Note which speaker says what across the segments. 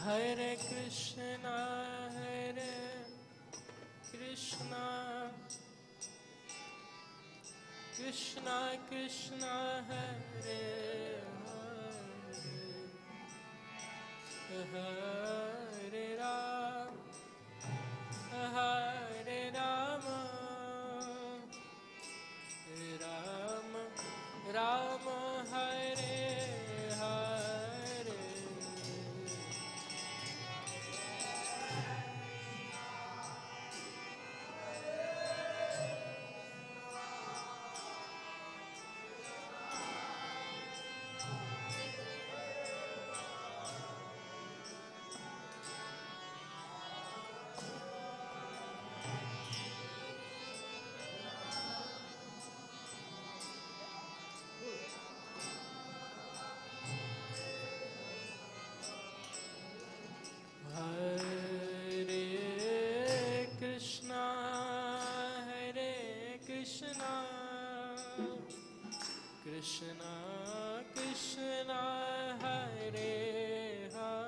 Speaker 1: Hare Krishna, Hare Krishna, Krishna Krishna, Hare Hare, Hare Ram, Hare Rama, Ram Rama, Hare Krishna Krishna, Hare Hare,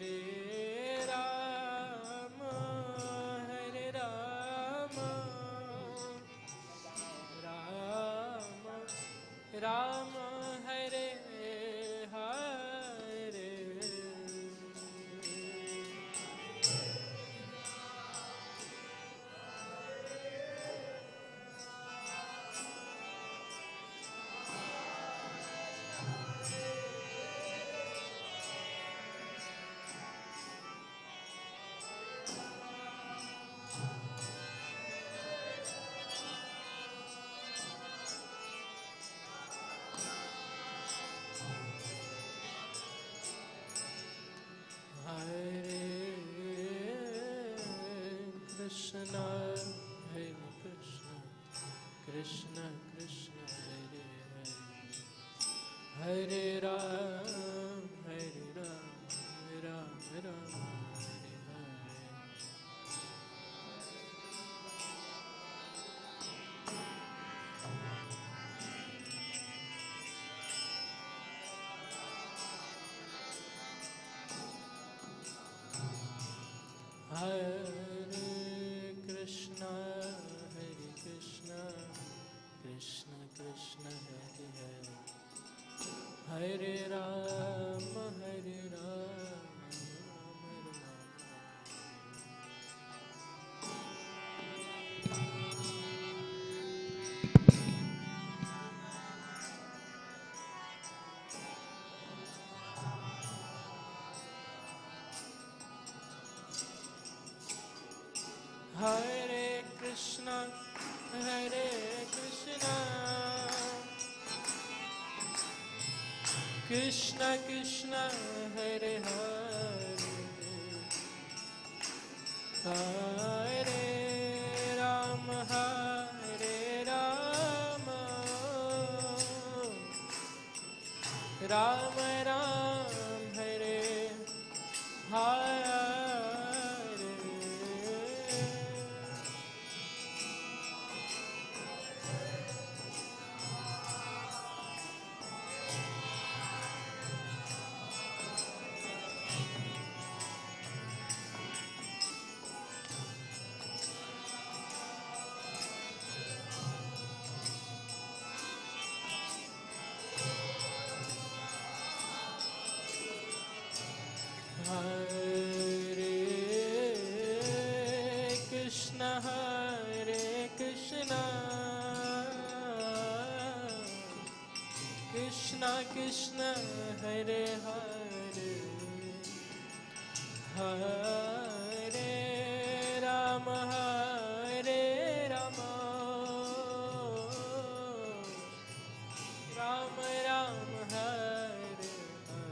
Speaker 1: Hare Rama, Hare Rama, Rama Rama, Hare Hare. Krishna, Hare Krishna, Krishna Krishna, Hare Hare, Hare Ram, Hare Ram, Ram Ram, Hare Hare. Hare Krishna, Hare Krishna, Krishna Krishna, Hare Hare, Hare Ram, Hare Ram, Hare Krishna, Hare Krishna, Krishna Krishna, Hare Hare, Hare Ram, Hare Ram, Ram Ram, Hare Hare. Hare Krishna, Krishna Krishna, Hare Hare, Hare Rama, Hare Rama, Rama Rama, Hare Hare.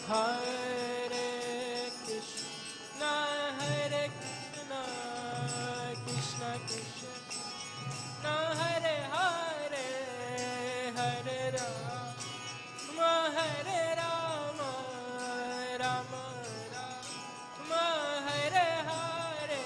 Speaker 1: Hare Krishna, Hare Krishna, Krishna Krishna, Hare Hare, Hare Rama, Hare Rama, Rama Rama, Hare Hare.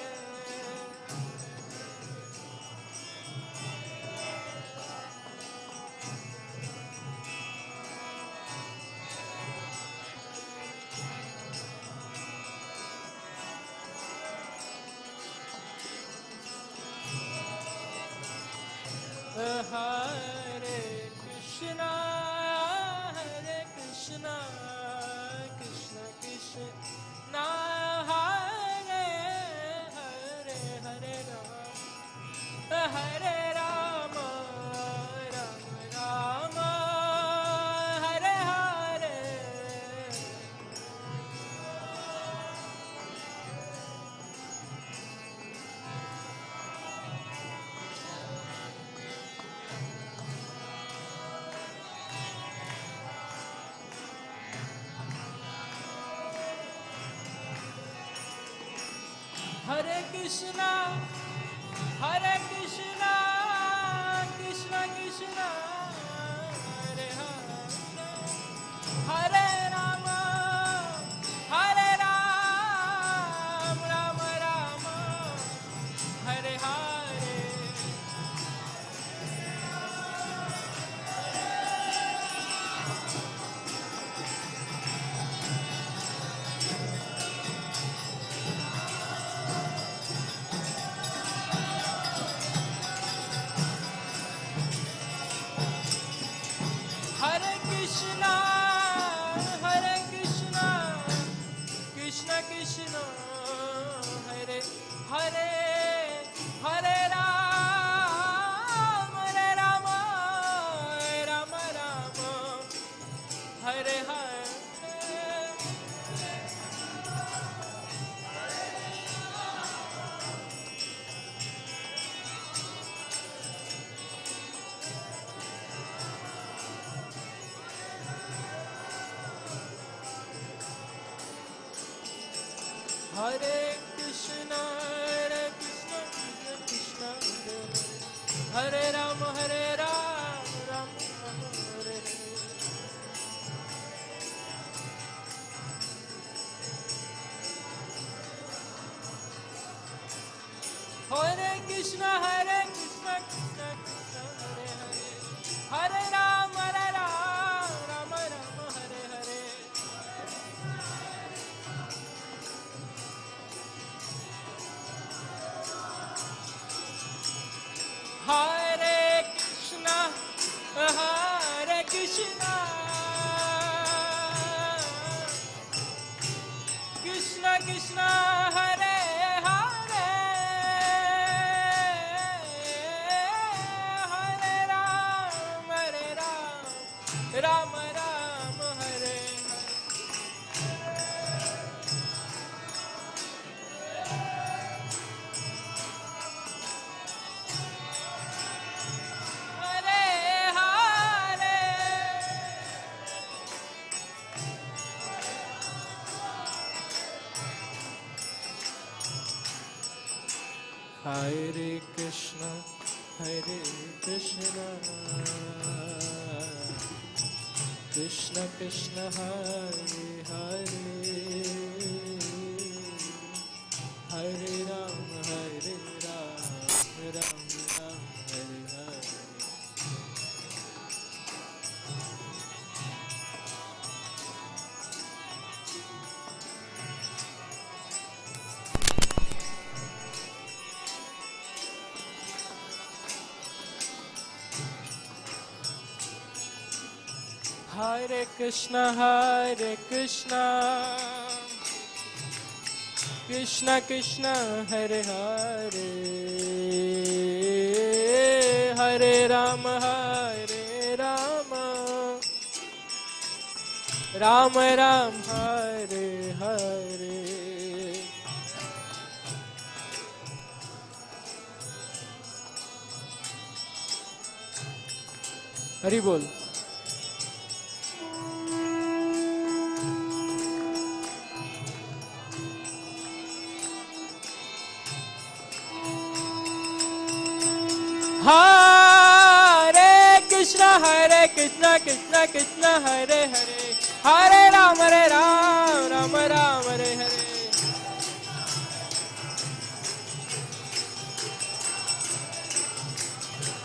Speaker 1: Hare Krishna, Hare Krishna, Krishna Krishna, Hare Hare, Hare Rama, Hare Rama, Rama Rama, Hare Hare. Hare Krishna, Hare Krishna, Krishna Krishna, Hare Hare, Hare Rama, Hare Rama, Rama Rama, Hare Hare. Hare Krishna, Hare Krishna, Krishna Krishna, Hare Hare, Hare Rama, Rama Rama, Hare Hare. Hare Krishna, Hare Hare Ram, Hare Ram, Ram Ram, Hare Hare. Hare Krishna, Krishna Krishna, Hare Hare. Hare Ram, Ram Ram, Hare Hare. Hare Krishna, Krishna Krishna, Hare Hare. Hare Ram, Ram Ram, Hare Hare Krishna, Krishna Krishna, Hare Hare. Hare Ram, Ram Ram, Hare Hare. Hare Krishna, Krishna Krishna, Hare Hare. Hare Ram, Ram Ram, Hare Hare. Hari Bol. Hare Krishna, Krishna Krishna, Hare Hare. Hare Ram, Ram Ram, Hare Hare.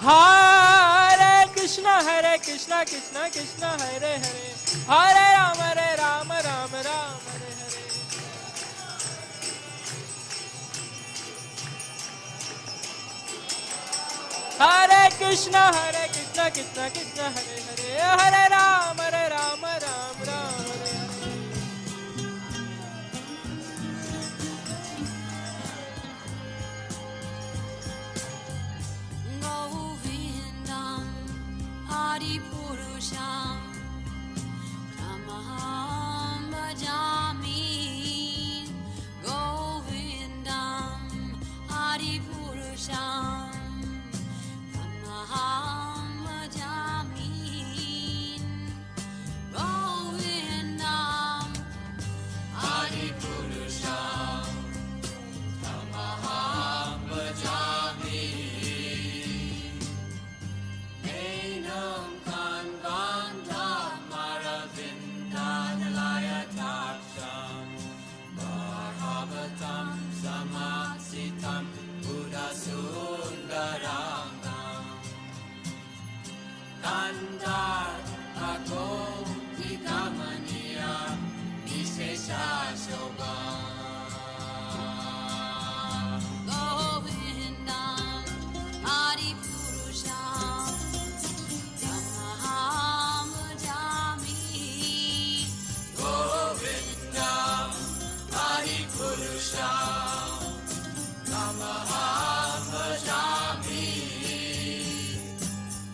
Speaker 1: Hare Krishna, Krishna Krishna, Hare Hare. Hare Ram, Ram Ram, Hare Hare. Hare Krishna, Krishna Krishna, Hare Hare. Hare Ram, Ram Ram, Hare Hare.
Speaker 2: Govindam Adipurusham Tamaham Bhajami. Govindam Adipurusham Tamaham Bhajami. Govindam Adipurusham Tamaham Bhajami. Enam Kanvandam Maravindanalaya Taksham Bhagavatam Samasitam Buddha Sundaram Kandar Agopi Kamaniya Vishesha Shobham. Govindam Adipurusham Tamaham Bhajami. Govindam Adipurusham Tamaham Bhajami.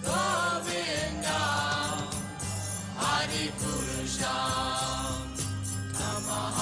Speaker 2: Govindam Adipurusham Tamaham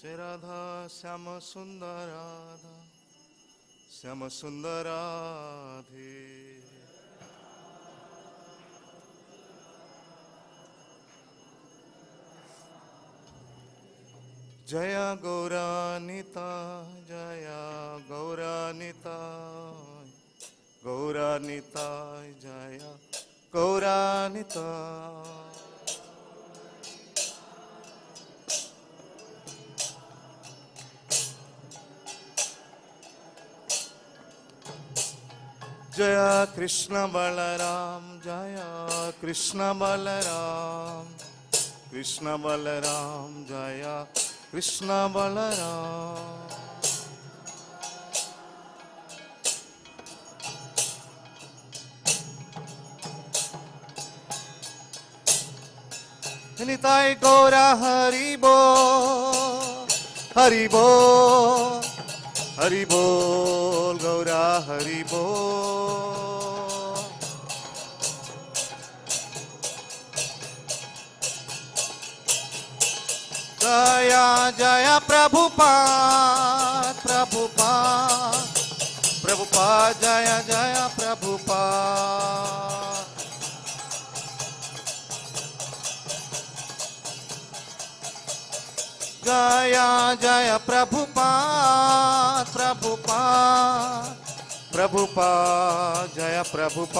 Speaker 3: जय राधा श्याम सुंदर राधा श्याम सुंदर राधे। जय गौरानिता जय गौरानिता गौरानिता जय गौरानिता। जय कृष्ण बलराम जय कृष्ण बलराम कृष्ण बलराम जय कृष्ण बलराम। निताय गौरा हरि बोल हरि बोल हरि बोल गौरा हरि बोल। जय जय प्रभुपाद प्रभुपाद प्रभुपाद जय जय प्रभुपाद। जय जय प्रभुपाद प्रभुपाद प्रभुपाद जय प्रभुपाद।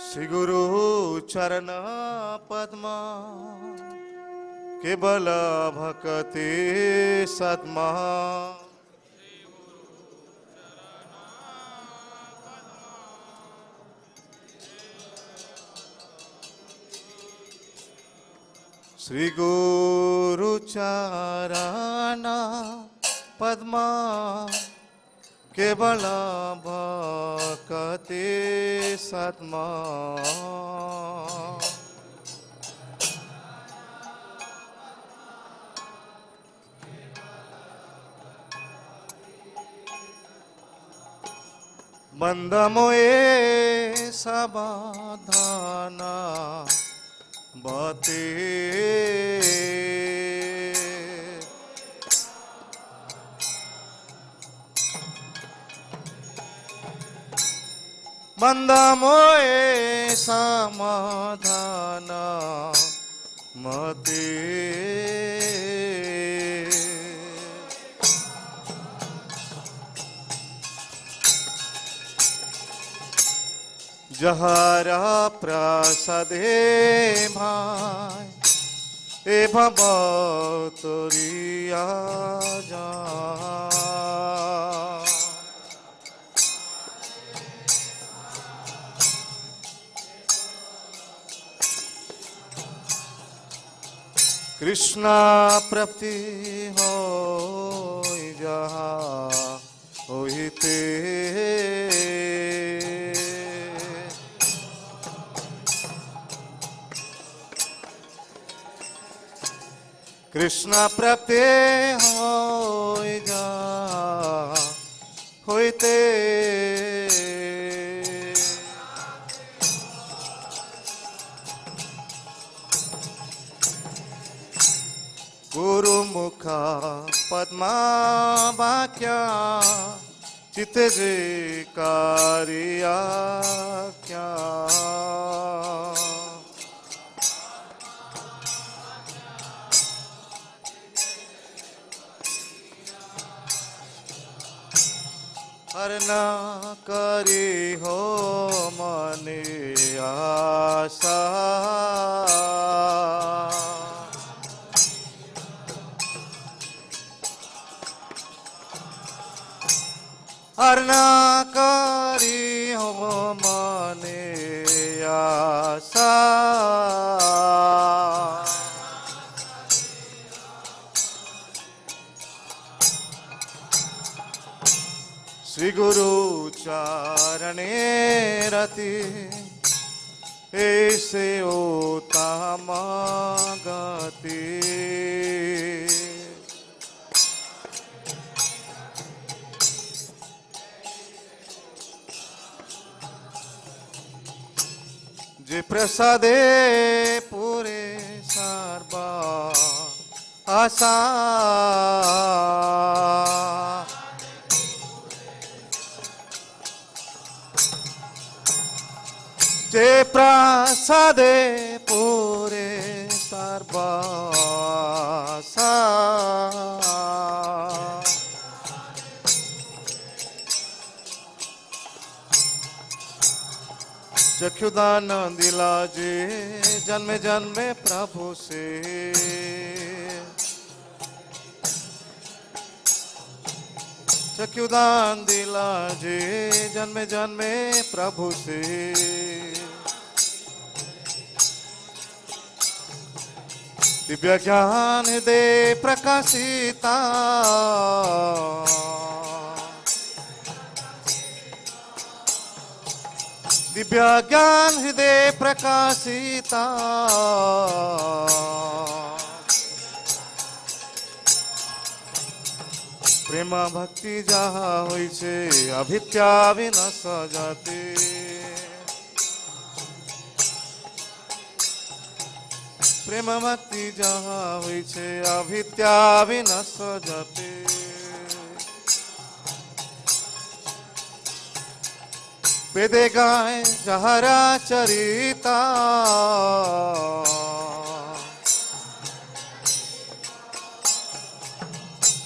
Speaker 3: श्री गुरु चरण पद्मा केवल भक्ति सद्मा। श्री गुरु चरण पद्मा केवल भक्ति सद्मा। बंधमोए समाधाना बाते बंधमोए समाधाना मते। जहरा प्रसादे भाई ए भवतोरिया जा। कृष्णा प्राप्ति हो जहाँ होते। कृष्ण प्राप्ति हो जा होते। गुरु मुख पद्मा वाक्या चित जे कारिया क्या। हर ना करी हो मने आशा। हर ना करी हो मने आशा। श्री गुरु चरणे रति ऐसे उत्तम गति। प्रसादे पुरे सर्वा आशा जे प्रसादे पुरे सर्वा आशा चक्षुदान दिला जे जन्मे जन्मे प्रभु से चक्षुदान दिला जे जन्मे जन्मे प्रभु से दिव्य ज्ञान दे प्रकाशिता दिव्य ज्ञान हृदय प्रकाशिता प्रेम भक्ति जहाँ होई छे अभित्या विनाश जाते प्रेम भक्ति जहाँ होई छे अभित्या विनाश जाते वेदे गाय जहरा चरिता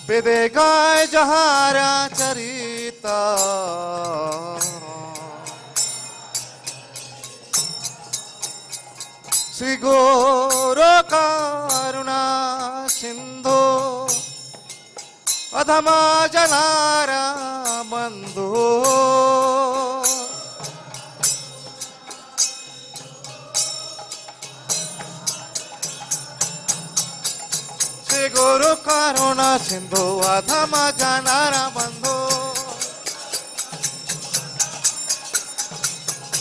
Speaker 3: वेदे गाय जहरा चरिता श्री गुरु करुणा सिंधु अधमा जनारा बंधु गुरु करुणा सिंधु अधम जनारा बंधु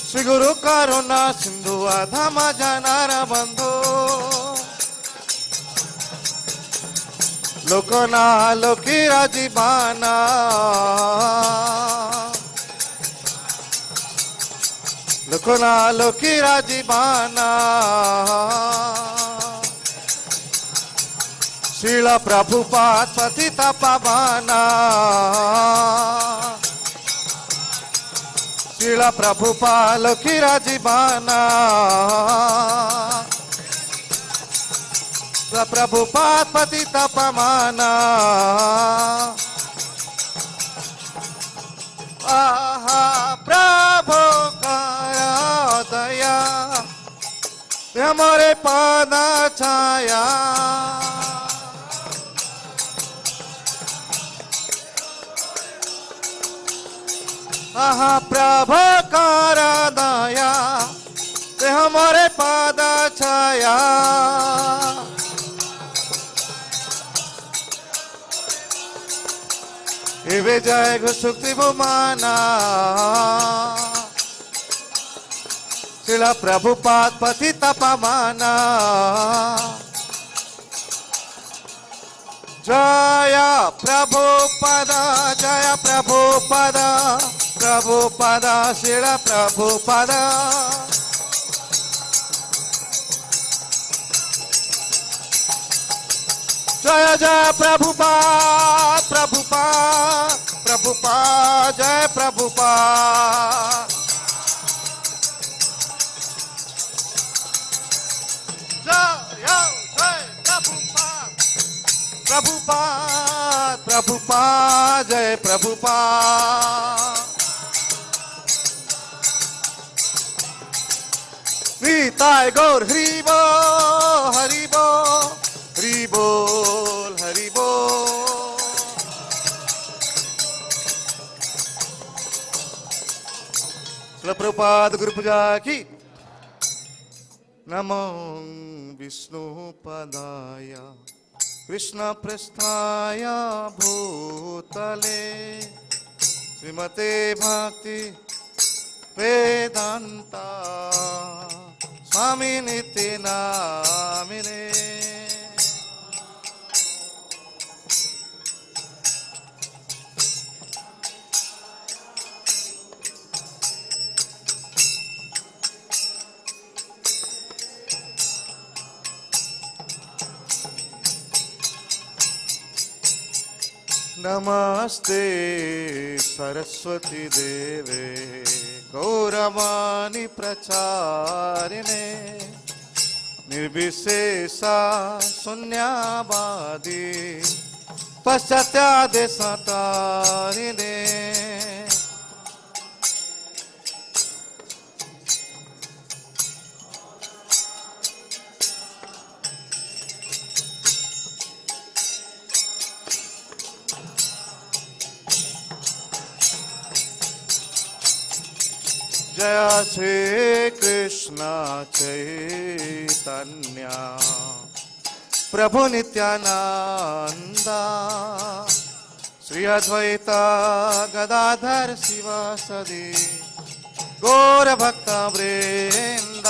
Speaker 3: श्री गुरु करुणा सिंधु अधम जनारा बंधु लोकना लोकी राजीबाना लोकना लोकी राजीबाना शील प्रभुपाद पतित पावना शील प्रभुपाद लोकी राजीबाना प्रभुपाद पतित पावना आहा प्रभु करा दया हमारे पाद छाया आहा प्रभु करा दया ते हमारे पाद छाया एवे जय घो सुक्ति बुमाना शिला प्रभुपाद पतित पावना जय प्रभुपद जय प्रभुपद प्रभुपद शिला प्रभुपद जय जय प्रभुपाद प्रभुपाद प्रभुपाद जय प्रभुपाद प्रभुपाद प्रभुपाद जय प्रभुपाद नीताय गौर हरि बोल हरि बोल हरि बोल हरि बोल प्रभुपाद गुरु पूजा की नमो विष्णु पदाय कृष्ण प्रस्थाय भूतले श्रीमते भक्ति वेदांता स्वामी नित्य नामिने नमस्ते सरस्वती देवे गौरवाणी प्रचारिणे निर्विशेषा शून्यवादी पश्चात्यादेशतारिणे जय श्री कृष्ण चैतन्य प्रभु नित्यानंद श्री अद्वैत गदाधर शिवासदि गौर भक्त वृंद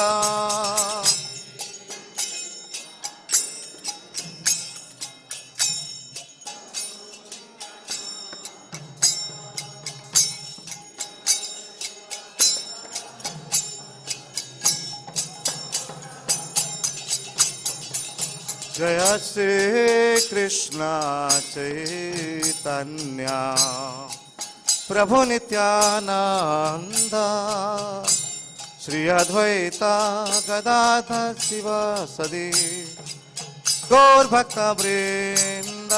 Speaker 3: जय श्री कृष्ण चैतन्य प्रभु नित्यानंद श्री अद्वैत गदाधर शिवासदि गौर भक्त वृंद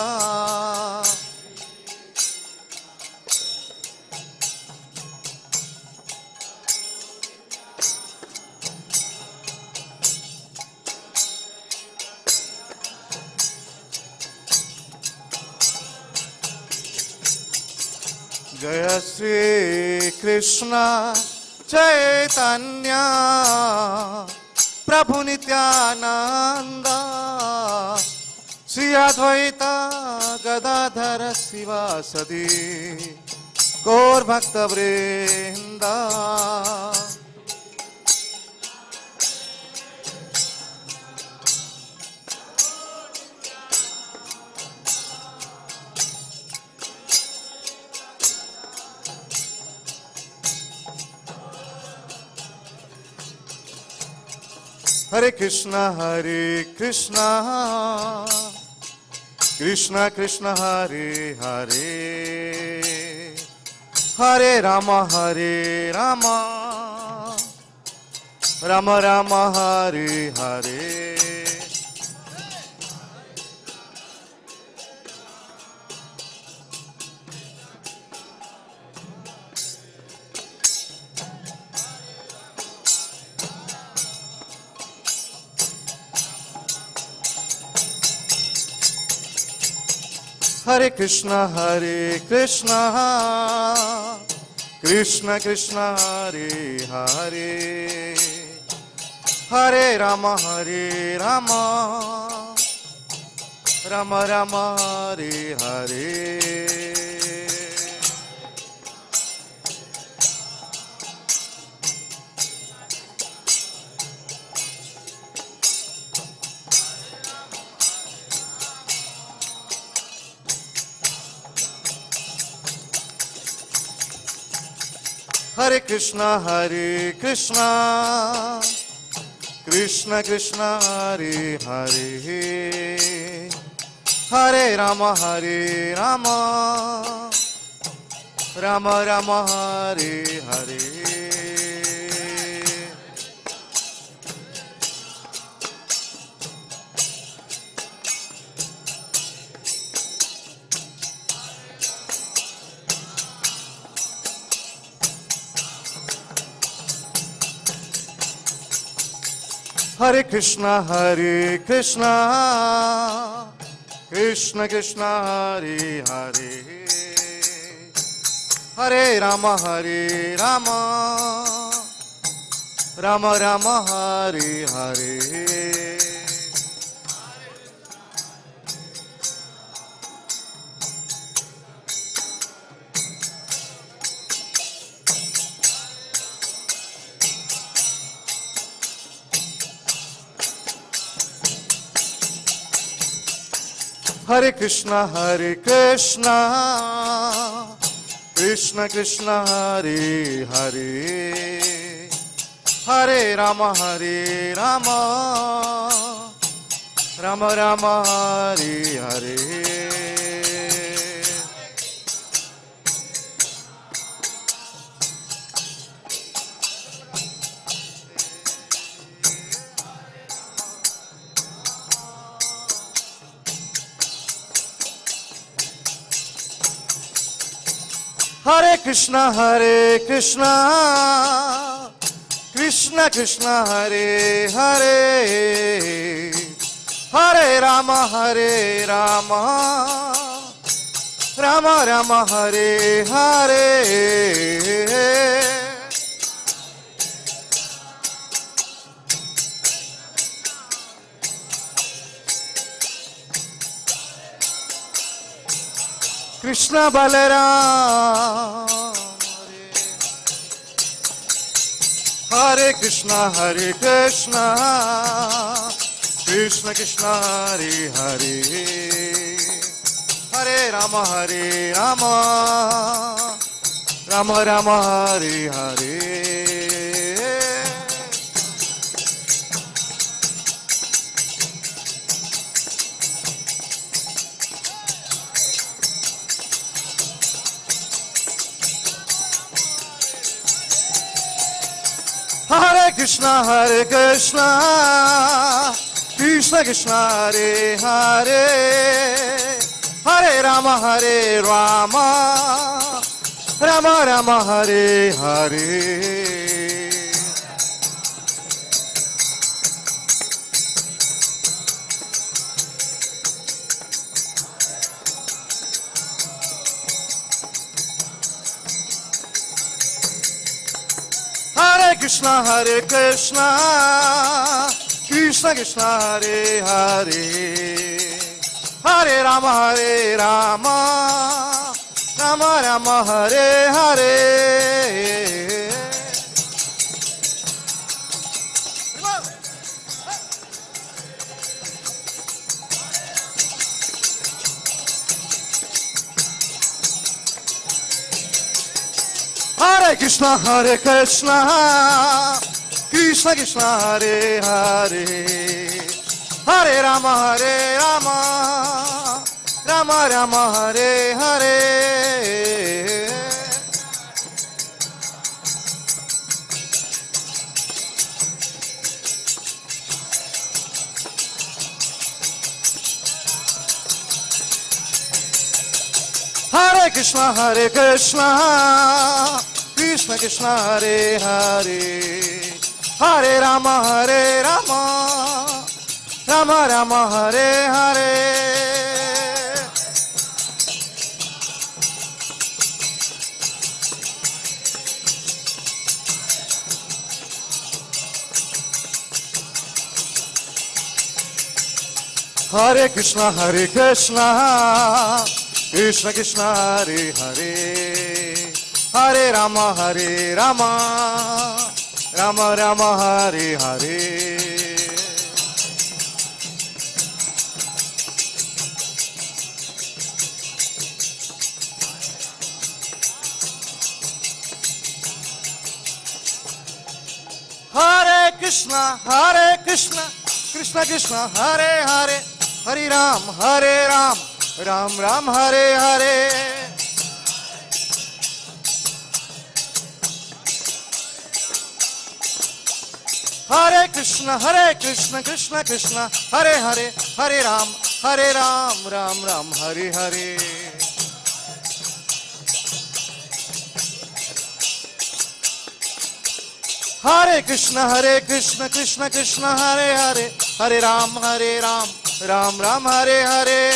Speaker 3: जय श्री कृष्ण चैतन्य प्रभु नित्यानंद श्री अद्वैत गदाधर शिवासदि गौर भक्त वृंद हरे Krishna Krishna Krishna Hare Hare Hare Ram Ram Ram Hare Hare Hare Krishna Krishna Krishna Hare Hare Hare Ram Ram Ram Hare Hare Hare Krishna Krishna Krishna Hare Hare Hare Ram Ram Ram Hare Hare Hare Krishna Krishna Krishna Hare Hare Hare Ram Ram Ram Hare Hare Hare Krishna Krishna Krishna Hare Hare Hare Ram Ram Ram Hare Hare Hare Krishna, Krishna Krishna, Hare Hare, Hare Rama, Rama Rama, Hare Hare. Krishna Balaram, Hare Krishna, Krishna Krishna, Hare Hare, Hare Rama, Rama Rama, Hare Hare. Hare Krishna, Krishna Krishna, Hare Hare, Hare Rama, Rama Rama, Hare Hare. Hare Krishna, Krishna Krishna, Hare Hare, Hare Rama, Rama Rama, Hare Hare. Hare Krishna, Krishna Krishna, Hare Hare, Hare Rama, Rama Rama, Hare Hare. Hare Krishna, Krishna Krishna, Hare Hare, Hare Rama, Rama Rama, Hare Hare. Hare Krishna, Krishna Krishna, Hare Hare, Hare Rama, Rama Rama, Hare Hare. Hare Krishna, Krishna Krishna, Hare Hare, Hare Ram, Ram Ram, Hare Hare. Hare Krishna, Krishna Krishna, Hare Hare, Hare Ram, Ram Ram, Hare Hare. Hare Krishna, Krishna Krishna, Hare Hare, Hare Ram, Ram Ram, Hare Hare.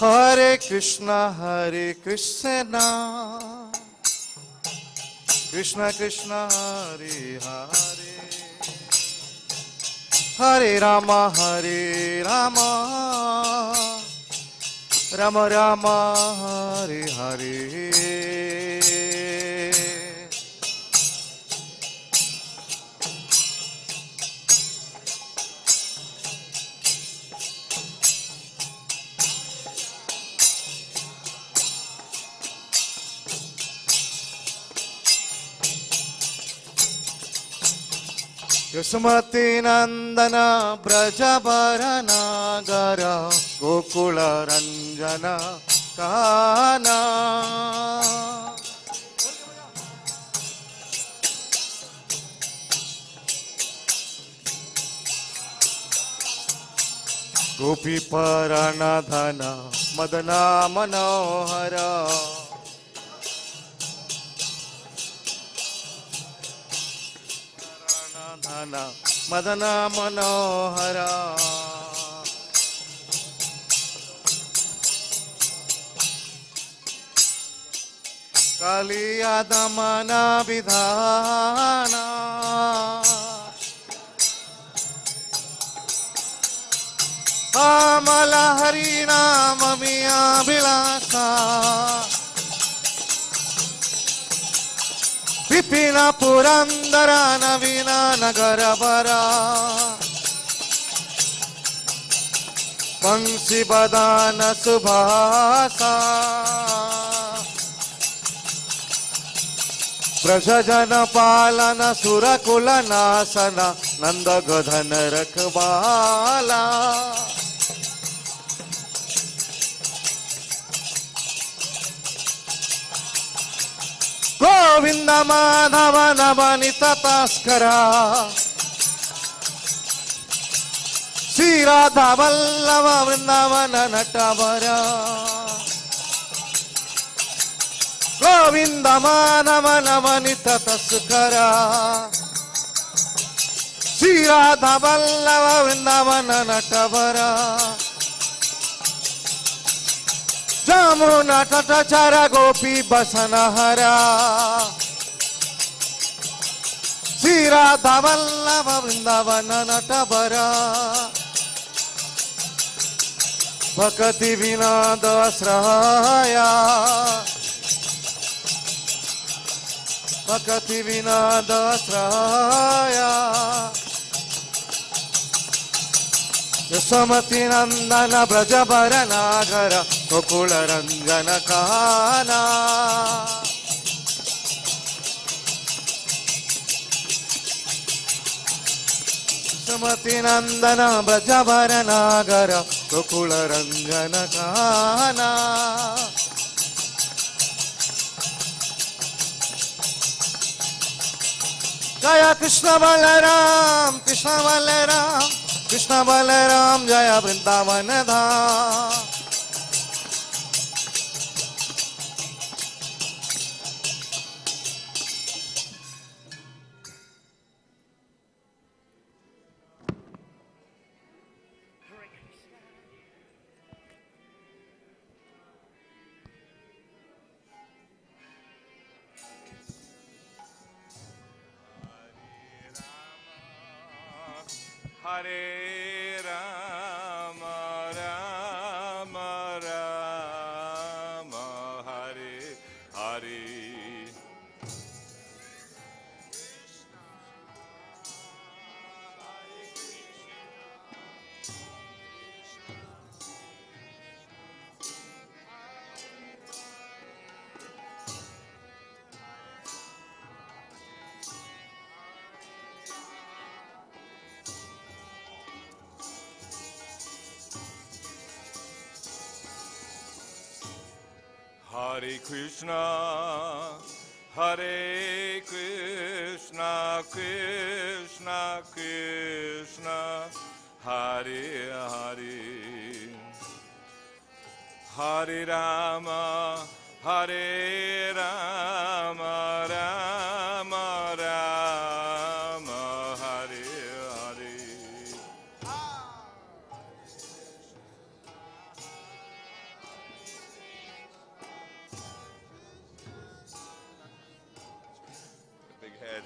Speaker 3: Hare Krishna, Krishna Krishna, Hare Hare, Hare Rama, Rama Rama, Hare Hare. Yasumati Nandana Brajabaranagara Gokula Ranjana Kana. गोपी परणधन मदना मनोहर धन मदना मनोहर कालिया दमन विधान अमल हरि नाम मिया विलासा विपिन पुरंदर नवीन नगर बरा बंसी बदान सुभासा ब्रजजन पालन सुरकुल नासन नंद गधन रखवाला गोविंद माधव नवनीत तस्करा श्री राधा वल्लभ वृंदावन नटवरा गोविंद माधव नवनीत तस्करा श्री राधा वल्लभ वृंदावन नटवरा जमुना तटचर गोपी बसन हरा श्री राधा वल्लभ वृंदावन नटवरा भक्ति विनोद श्रया भक्ति विनोद श्रया यशोमती नंदन ब्रजबर नागर गोकुल रंजन काना यशोमती नंदन ब्रजबर नागर गोकुल रंजन काना जय कृष्ण बलराम कृष्ण बलराम कृष्ण बलराम जय वृंदावन धाम
Speaker 4: Hare Rama, Rama Rama, Hare Hare. Hare Krishna, Hare Krishna, Krishna Krishna, Hare Hare, Hare Rama, Hare Rama, Rama Rama, Hare Hare. Big head,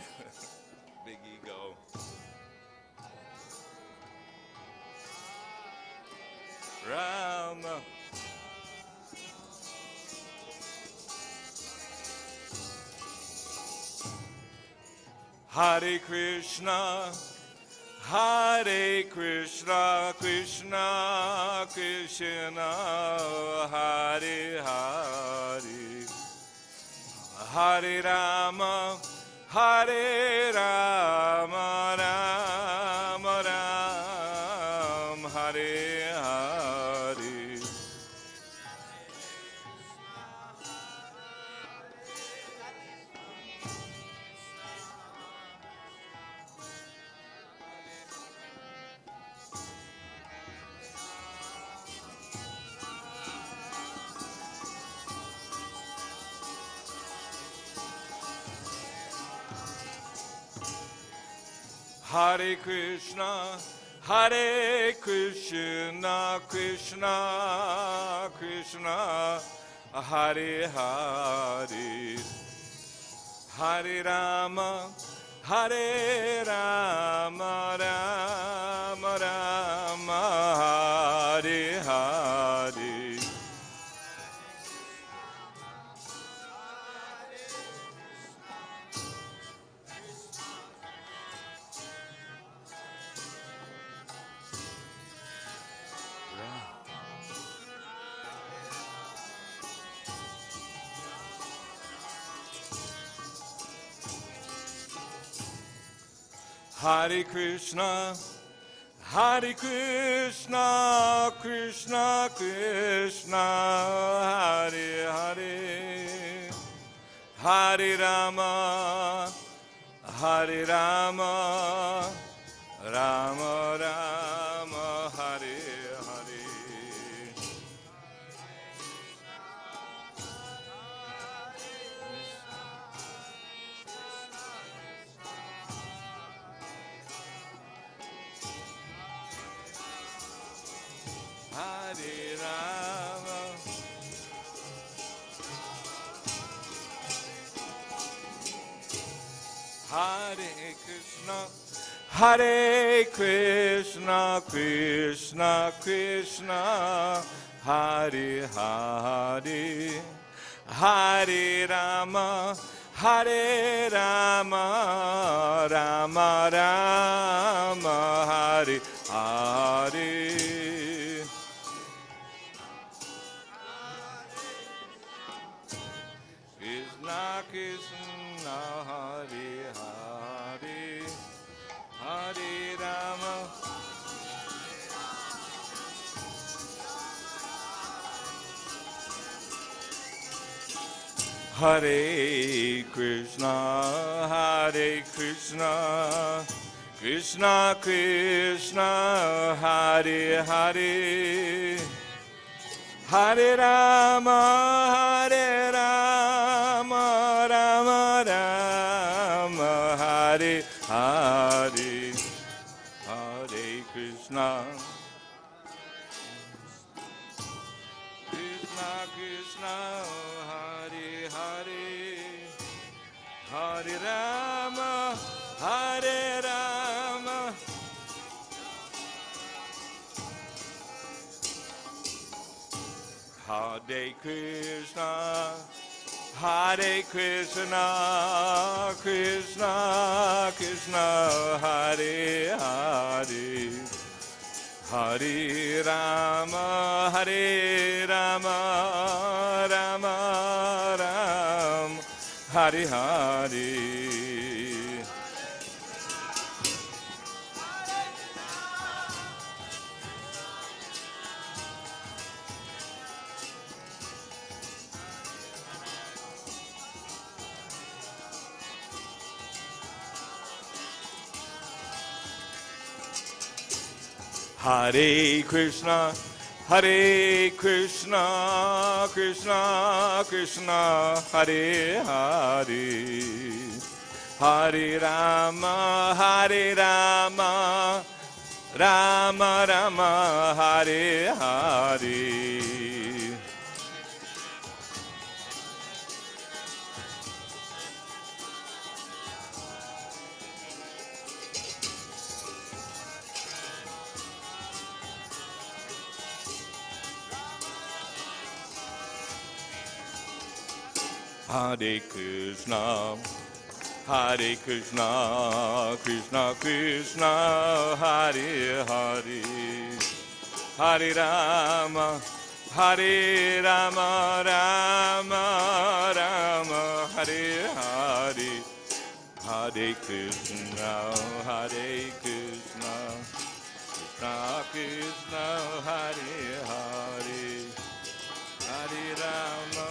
Speaker 4: big ego. Rama. Hare Krishna, Hare Krishna, Krishna Krishna, Hare Hare, Hare Rama, Hare Rama, Rama Rama, Hare Hare. Hare Krishna, Hare Krishna, Krishna Krishna, Hare Hare, Hare Rama, Hare Rama, Rama Rama, Hare Hare. Hare Krishna, Hare Krishna, Krishna Krishna, Hare Hare, Hare Rama, Hare Rama, Rama Rama, Hare Hare. Hare Rama, Hare Krishna, Hare Krishna, Krishna Krishna, Hare Hare, Hare Rama, Hare Rama, Rama Rama, Hare Hare. Krishna Krishna, Hare Hare, Hare Rama, Hare Krishna, Hare Krishna, Krishna Krishna, Hare Hare, Hare Rama, Hare Rama, Rama Rama, Hare Hare, Hare Krishna, Krishna Krishna, Hare Hare, Hare Rama, Hare Rama, Hare Krishna, Hare Krishna, Krishna Krishna, Hare Hare, Hare Rama, Hare Rama, Rama Ram, Hare Hare. Hare Krishna, Hare Krishna, Krishna Krishna, Hare Hare, Hare Rama, Hare Rama, Rama Rama, Hare Hare. Hare Krishna, Hare Krishna, Krishna Krishna, Hare Hare, Hare Rama, Hare Rama, Rama Rama, Hare Hare, Hare Krishna, Hare Krishna, Krishna Krishna, Hare Hare, Hare Rama.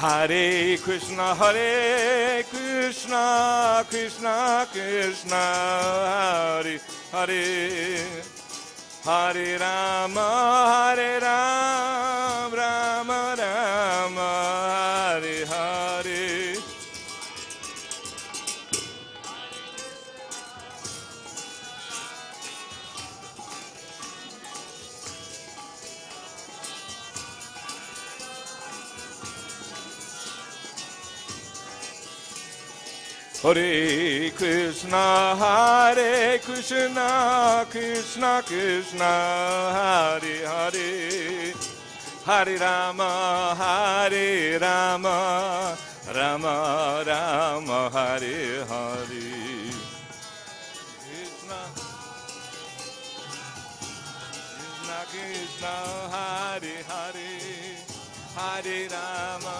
Speaker 4: Hare Krishna, Hare Krishna, Krishna Krishna, Hare Hare, Hare Rama, Hare Rama, Rama Rama, Hare Krishna, Hare Krishna, Krishna Krishna, Hare Hare, Hare Rama, Hare Rama, Rama Rama, Hare Hare. Krishna, Krishna Krishna, Hare Hare, Hare Rama.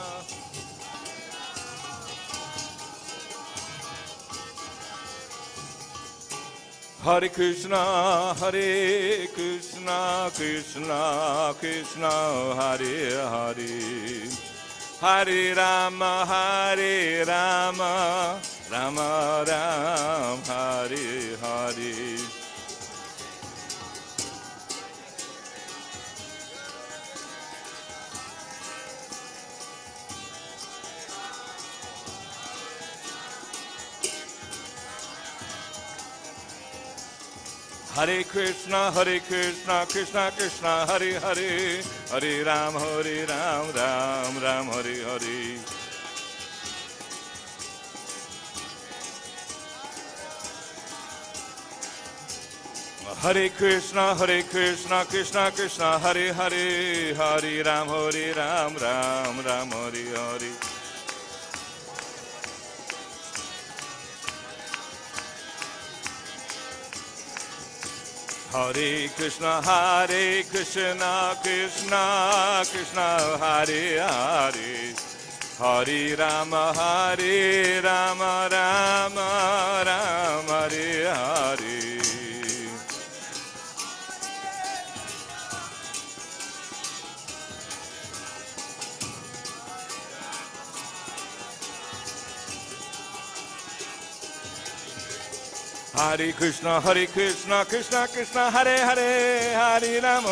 Speaker 4: Hare Krishna, Hare Krishna, Krishna Krishna, Hare Hare, Hare Rama, Hare Rama, Rama Rama, Hare Hare. Hare Krishna, Krishna Krishna, Hare Hare, Hare Ram, Ram Ram, Hare Hare. Hare Krishna, Krishna Krishna, Hare Hare, Hare Ram, Ram Ram, Hare Hare. Hare Krishna, Krishna Krishna, Hare Hare, Hare Rama, Rama Rama, Hare Hare. Hare Krishna, Krishna Krishna, Hare Hare, Hare Ram,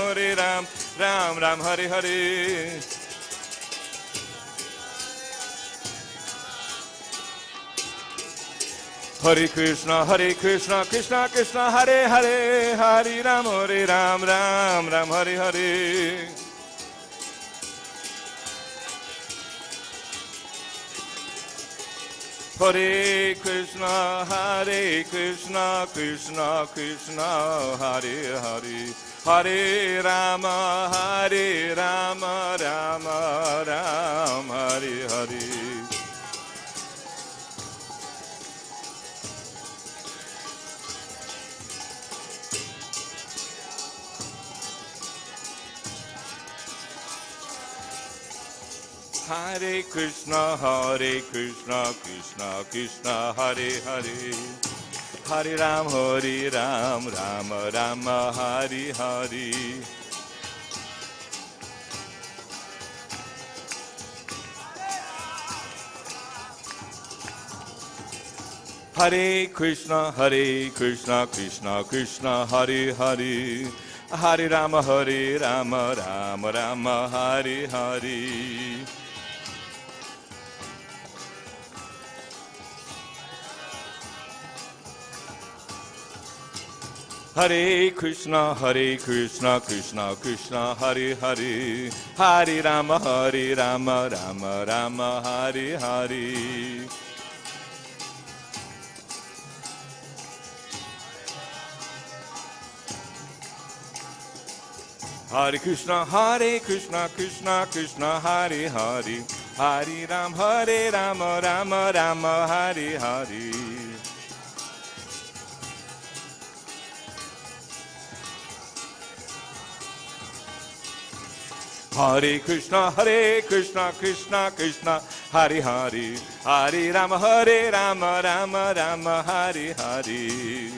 Speaker 4: Ram Ram, Hare Hare. Hare Krishna, Krishna Krishna, Hare Hare, Hare Ram, Ram Ram, Hare Hare. Hare Krishna, Krishna Krishna, Hare Hare, Hare Rama, Rama Rama, Hare Hare. Hare Krishna, Krishna Krishna, Hare Hare, Hare Ram, Rama Rama, Hare Hare. Hare Krishna, Krishna Krishna, Hare Hare, Hare Rama, Rama Rama, Hare Hare. Hare Krishna, Krishna Krishna, Hare Hare, Hare Rama, Rama Rama, Hare Hare. Hare Krishna, Krishna Krishna, Hare Hare, Hare Rama, Rama Rama, Hare Hare. Hare Krishna, Krishna Krishna, Hare Hare, Hare Rama, Rama Rama, Hare Hare.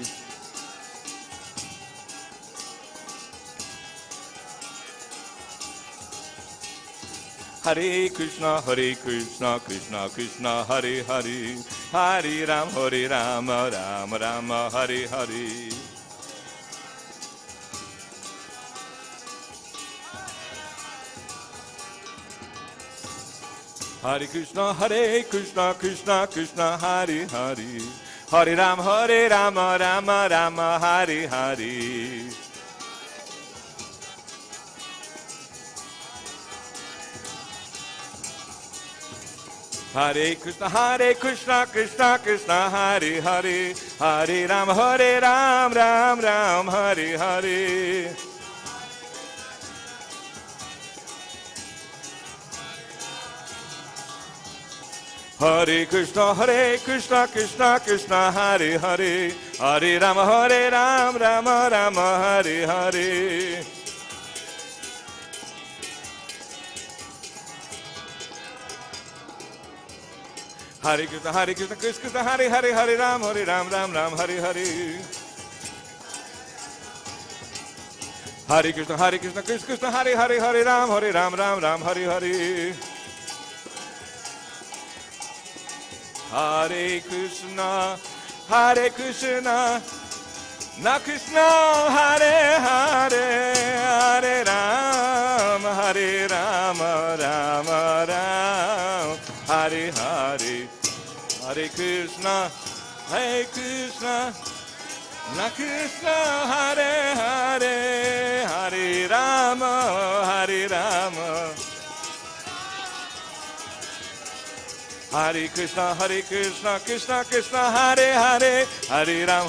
Speaker 4: Hare Krishna, Krishna Krishna, Hare Hare, Hare Rama, Rama Rama, Hare Hare. Hare Krishna, Krishna Krishna, Hare Hare, Hare Rama, Rama Rama, Hare Hare. Hare Krishna, Krishna Krishna, Hare Hare, Hare Ram, Ram Ram, Hare Hare. Hare Krishna, Krishna Krishna, Hare Hare, Hare Ram, Ram Ram, Hare Hare. Hare Krishna, Krishna Hare Hare, Hare Ram, Ram Ram, Hare Hare. Hare Krishna, Krishna Hare Hare, Hare Ram, Ram Hare Hare. Hare Krishna, Na Krishna, Hare Hare, Hare Ram, Ram Ram, Hare Hare. Hare Krishna, Na Krishna, Hare Hare, Hare Ram, Hare Krishna, Krishna Krishna, Hare Hare, Hare Ram,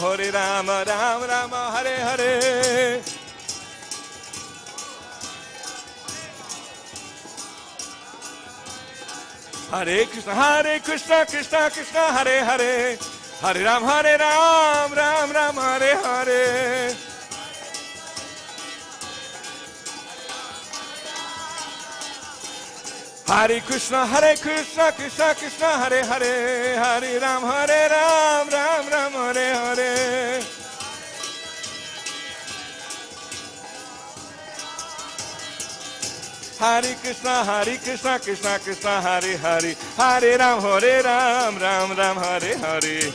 Speaker 4: Ram Ram, Hare Hare. Hare Krishna, Krishna Krishna, Hare Hare, Hare Ram, Ram Ram, Hare Hare. Hare Krishna, Krishna Krishna, Hare Hare, Hare Ram, Ram Ram, Hare Hare. Hare Krishna, Krishna Krishna, Hare Hare, Hare Ram, Ram Ram, Hare Hare.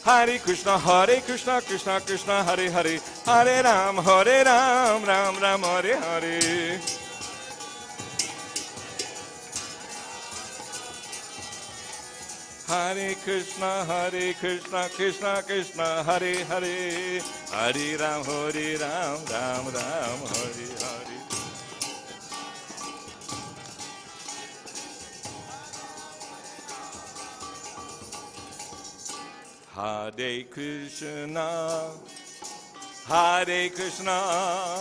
Speaker 4: Hare Krishna, Krishna Krishna, Hare Hare, Hare Ram, Ram Ram, Hare Hare. Hare Krishna, Krishna Krishna, Hare Hare, Hare Ram, Ram Ram, Hare Hare. Hare Krishna,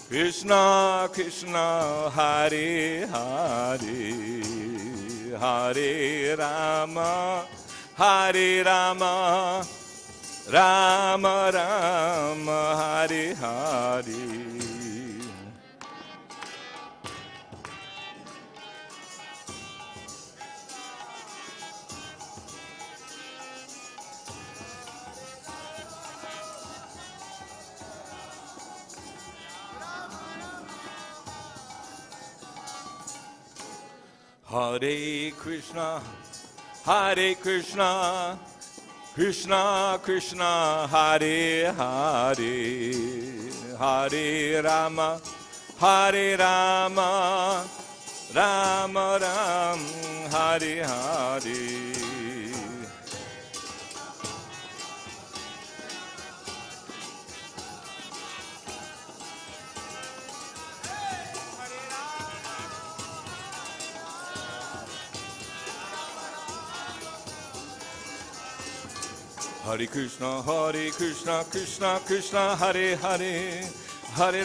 Speaker 4: Krishna Krishna, Hare Hare, Hare Rama, Rama Rama, Hare Hare. Hare Krishna, Krishna Krishna, Hare Hare, Hare Rama, Rama Ram, Hare Hare. Hare Krishna, Krishna Krishna, Hare Hare, Hare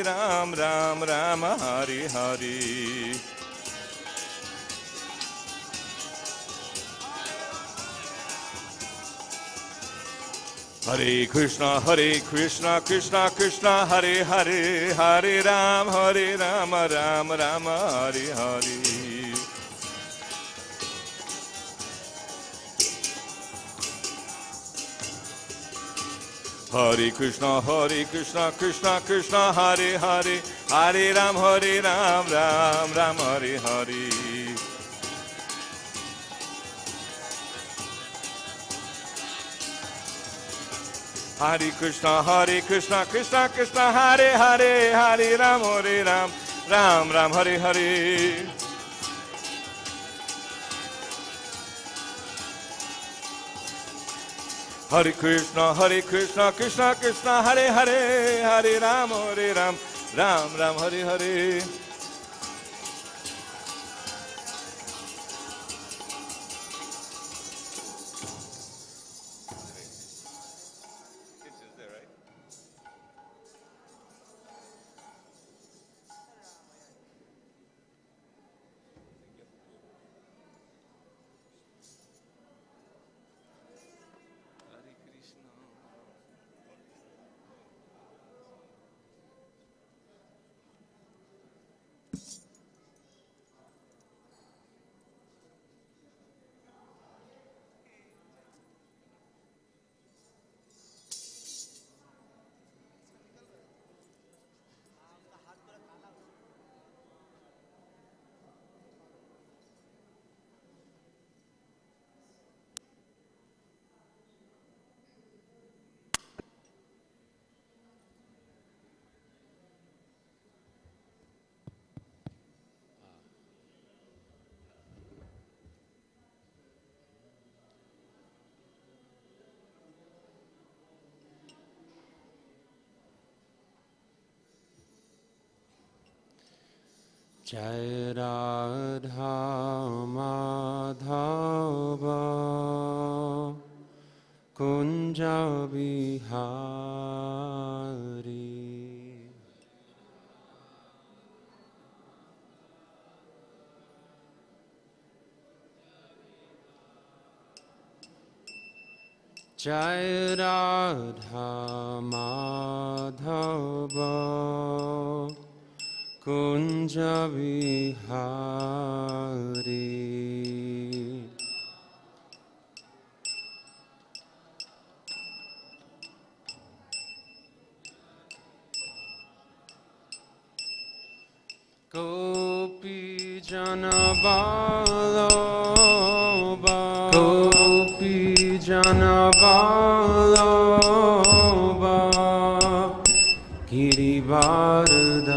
Speaker 4: Ram, Ram Ram, Hare Hare. Hare Krishna, Krishna Krishna, Hare Hare, Hare Ram, Ram Ram, Hare Hare. Hare Krishna, Krishna Krishna, Hare Hare, Hare Ram, Ram Ram, Hare Hare. Hare Krishna, Krishna Krishna, Hare Hare, Hare Ram, Ram Ram, Hare Hare. Hare Krishna, Krishna Krishna, Hare Hare, Hare Ram, Ram Ram Hare Hare.
Speaker 1: Jai Radha Madhava Kunja Vihari. Jai Radha Madhava Kunja Vihari. Gopi Jana Vallabha, Gopi Jana Vallabha, Girivardhari.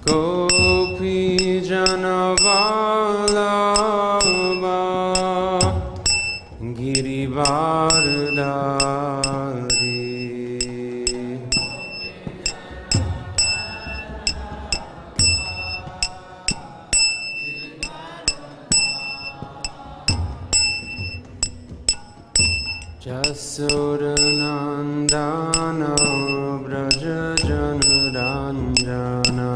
Speaker 1: Gopi Jana Vallabha, Girivardhari. Jasodanandana Braja Janaranjana,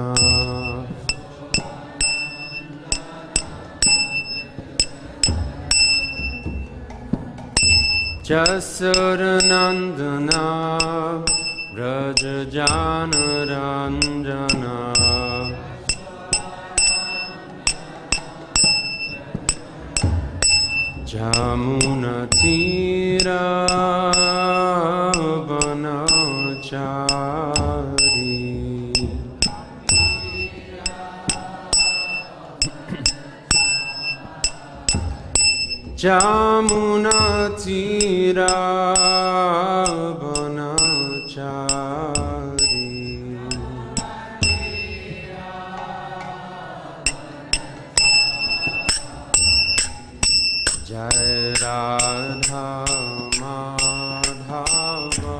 Speaker 1: Jasodanandana Braja Janaranjana, Jamuna Tira Vanachari. Jamuna Tira Vanachari. Jai Radha Madhava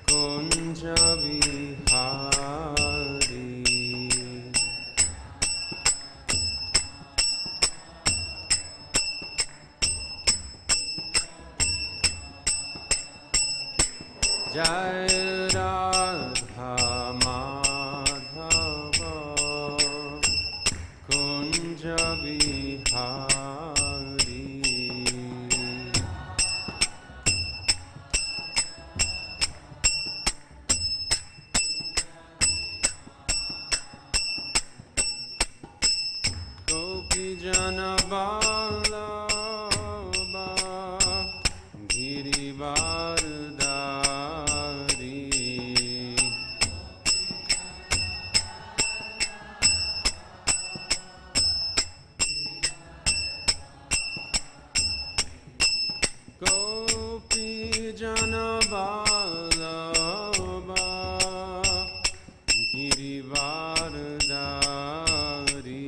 Speaker 1: Kunja Vihari. Jai Radha Madhava Kunja Vihari. Gopi Jana Vallabha, Girivardhari. Gopi Jana Vallabha, Girivardhari.
Speaker 5: Girdvaradari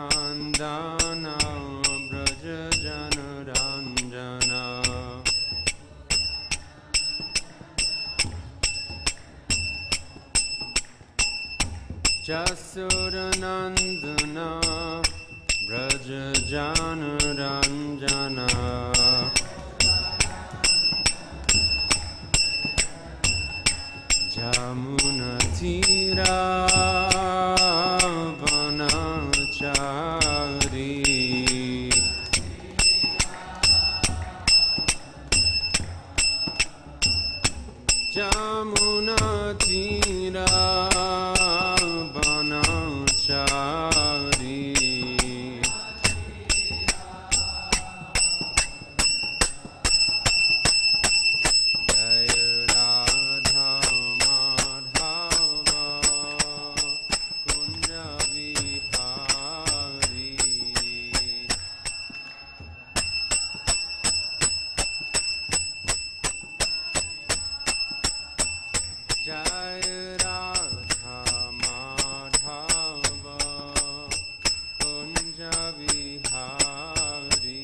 Speaker 5: Jasodanandana Brajajanaranjana Jasodanandana Brajajanaranjana Jamunatira Vanachari Jamunatira Vanachari Jai Radha Madhava Kunja Vihari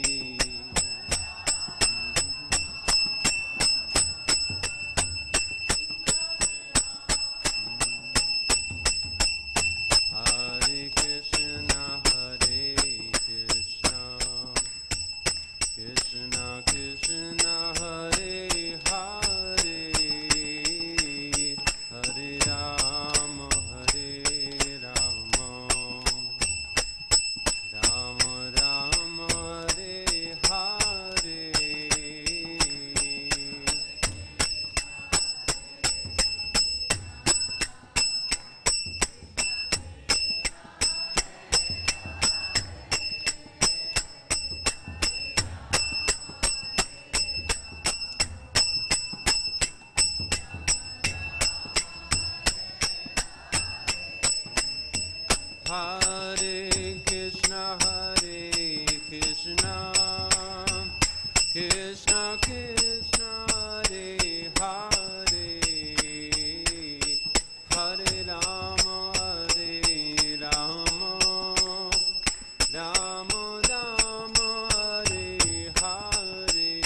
Speaker 5: Hare Krishna Krishna Krishna Hare Hare Hare Rama Rama Rama Hare Hare Hare Krishna Krishna Krishna Hare Hare Hare Rama Rama Rama Hare Hare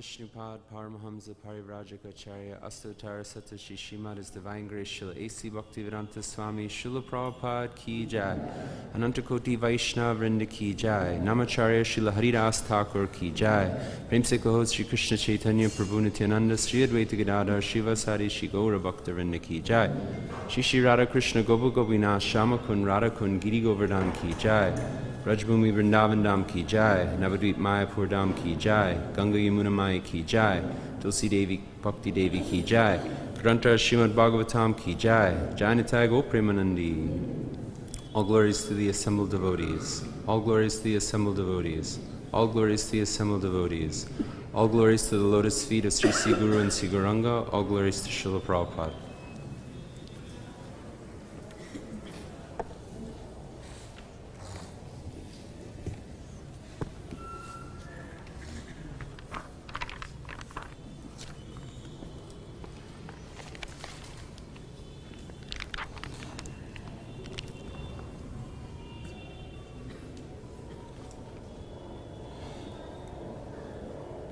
Speaker 5: Vishnupad Paramahamsa Parivrajacharya Astottara Satashi Srimad His Divine Grace Srila A.C. Bhaktivedanta Swami Srila Prabhupada Ki Jai Anantakoti Vaishnava Vrinda Ki Jai Namacharya Srila Haridas Thakur Ki Jai Prem Se Kaho Sri Krishna Chaitanya Prabhu Nityananda Sri Advaita Gadadhar Srivasari Sri Gaura Bhakta Vrinda Ki Jai Shri Shri Radha Krishna Gopa Gopinath Shama Kun Radha Kun Giri Govardhan Ki Jai Brajbhumi Vrindavan Dham Ki Jai, Navadvip Mayapur Dham Ki Jai, Ganga Yamuna Maya Ki Jai, Tulsi Devi Bhakti Devi Ki Jai, Granta Srimad Bhagavatam Ki Jai, Jai Go Premanandi. All glories to the assembled devotees. All glories to the assembled devotees. All glories to the assembled devotees. All glories to the lotus feet of Sri Sri Guru and Sri Gauranga. All glories to Srila Prabhupada.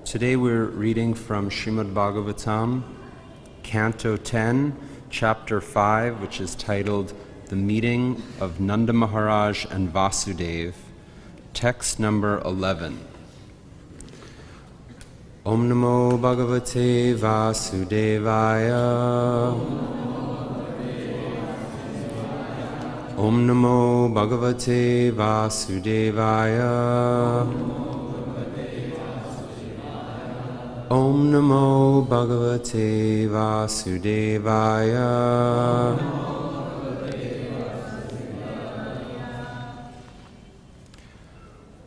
Speaker 5: Today we're reading from Srimad Bhagavatam, Canto 10, Chapter 5, which is titled The Meeting of Nanda Maharaj and Vasudev, text number 11. Om Namo Bhagavate Vasudevaya. Om Namo Bhagavate Vasudevaya. Om Namo Bhagavate Vasudevaya.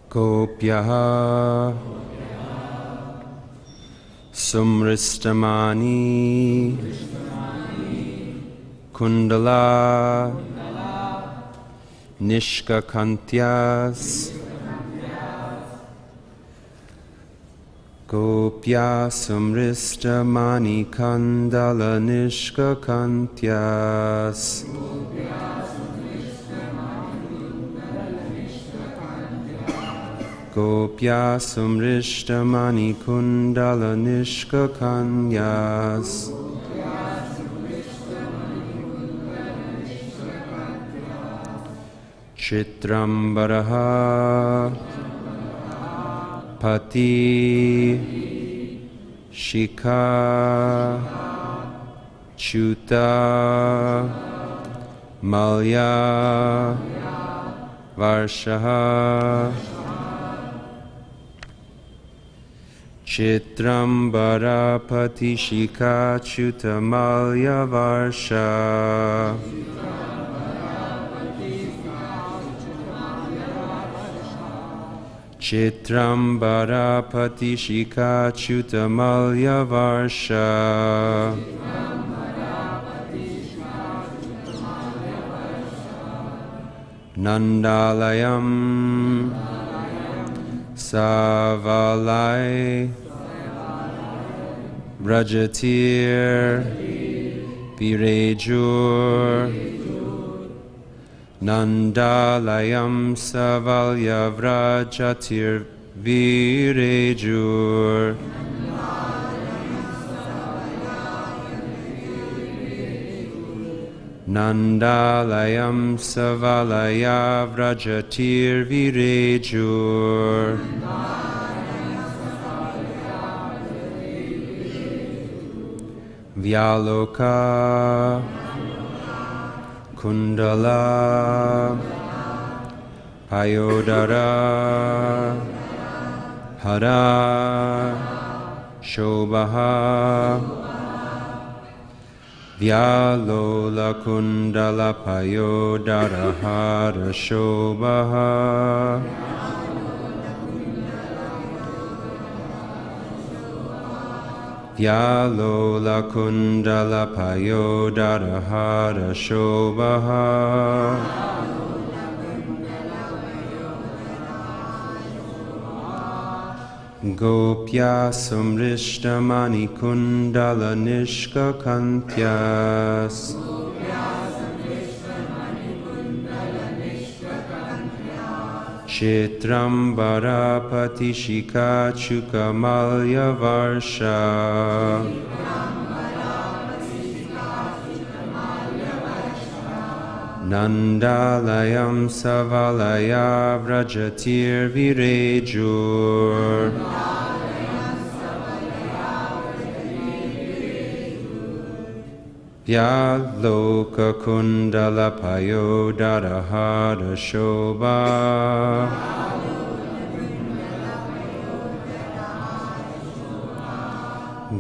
Speaker 5: Gopyaha Sumristamani Kundala Nishkakantyas Gopya Sumrista Mani Kandala Nishkakantyas Gopya Sumrista Mani Kundala Nishkakanyas Chitrambaraha Pati Shikha Chuta Malya Varshaha Chitrambara Pati Shikha Chuta Malya Varsha Chitrambara Pati Shikha Chuta Malya Varsha Nandalayam Savalai Vrajatir Virejur Nandalayam Savalya Vrajatir Virejur Nandalayam Savalaya Vrajatir Virejur Vyaloka Kundala Payodara Hara Shobha Vyalola Kundala Payodara Hara Shobha Vyalola Kundala Payodara Hara Shobha Gopya Sumrishta Mani Kundala Nishkakantyas Chitrambara Patishika Chukamalya Varsha Nandalayam Savalaya Vrajatir Virejur Vyaloka Kundala Payodharahara Shobha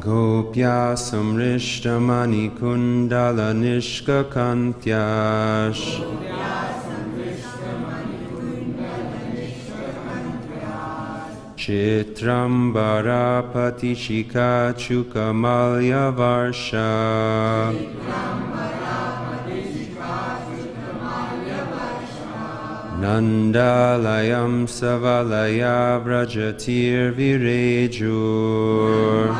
Speaker 5: Gopya Samrishtamani Kundala Nishkakantyash Chitrambara Patishika Chukamalya Varsha Nandalayam Savalaya Vrajatir Virejur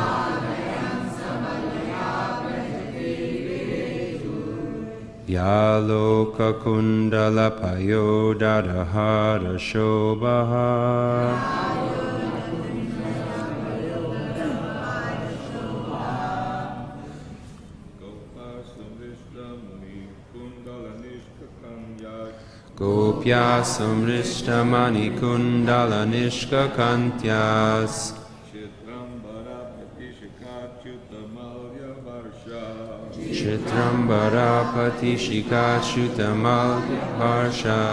Speaker 5: Vyaloka Kundala Payodharahara Shobha Gopya Samrishtamani Kundala Nishkakantyas Chitrambara Patishika Chutamalya Varsha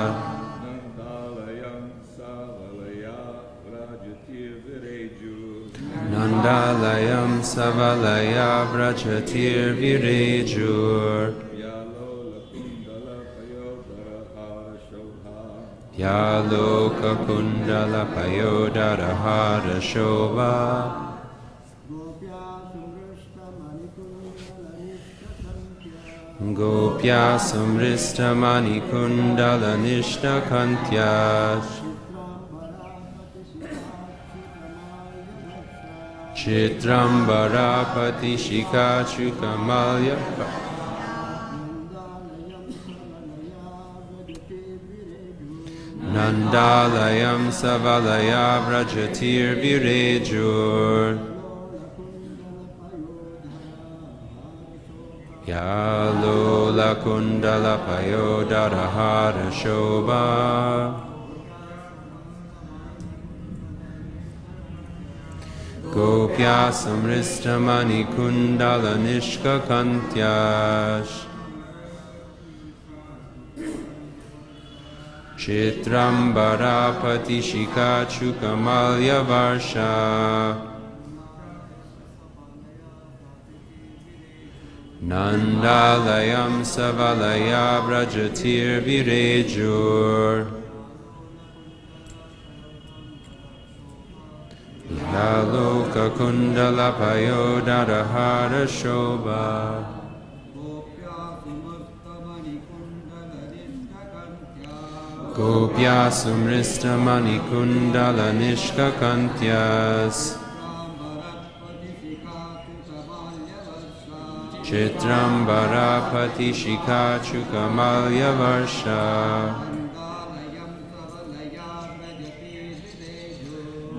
Speaker 5: Nandalayam Savalaya Vrajatir Virejur Yaloka Kundala Payodharahara Shobha Gopya Samristamani Kundala Nishtakantyas Chitrambara Patishika Chukamalya Nandalayam Savalaya Vrajatir Virejur Yalola Kundala Payodharahara Shobha Gopya Samristamani Kundala Nishkakantyash Chitrambara Patishika Chukamalya Varsha Nandalayam Savalaya Vrajatir Virejur Yaloka Kundala Payodharahara Shobha Gopya Samristamani Kundala Nishkakantyas Chitrambara Patishika Chukamalya Varsha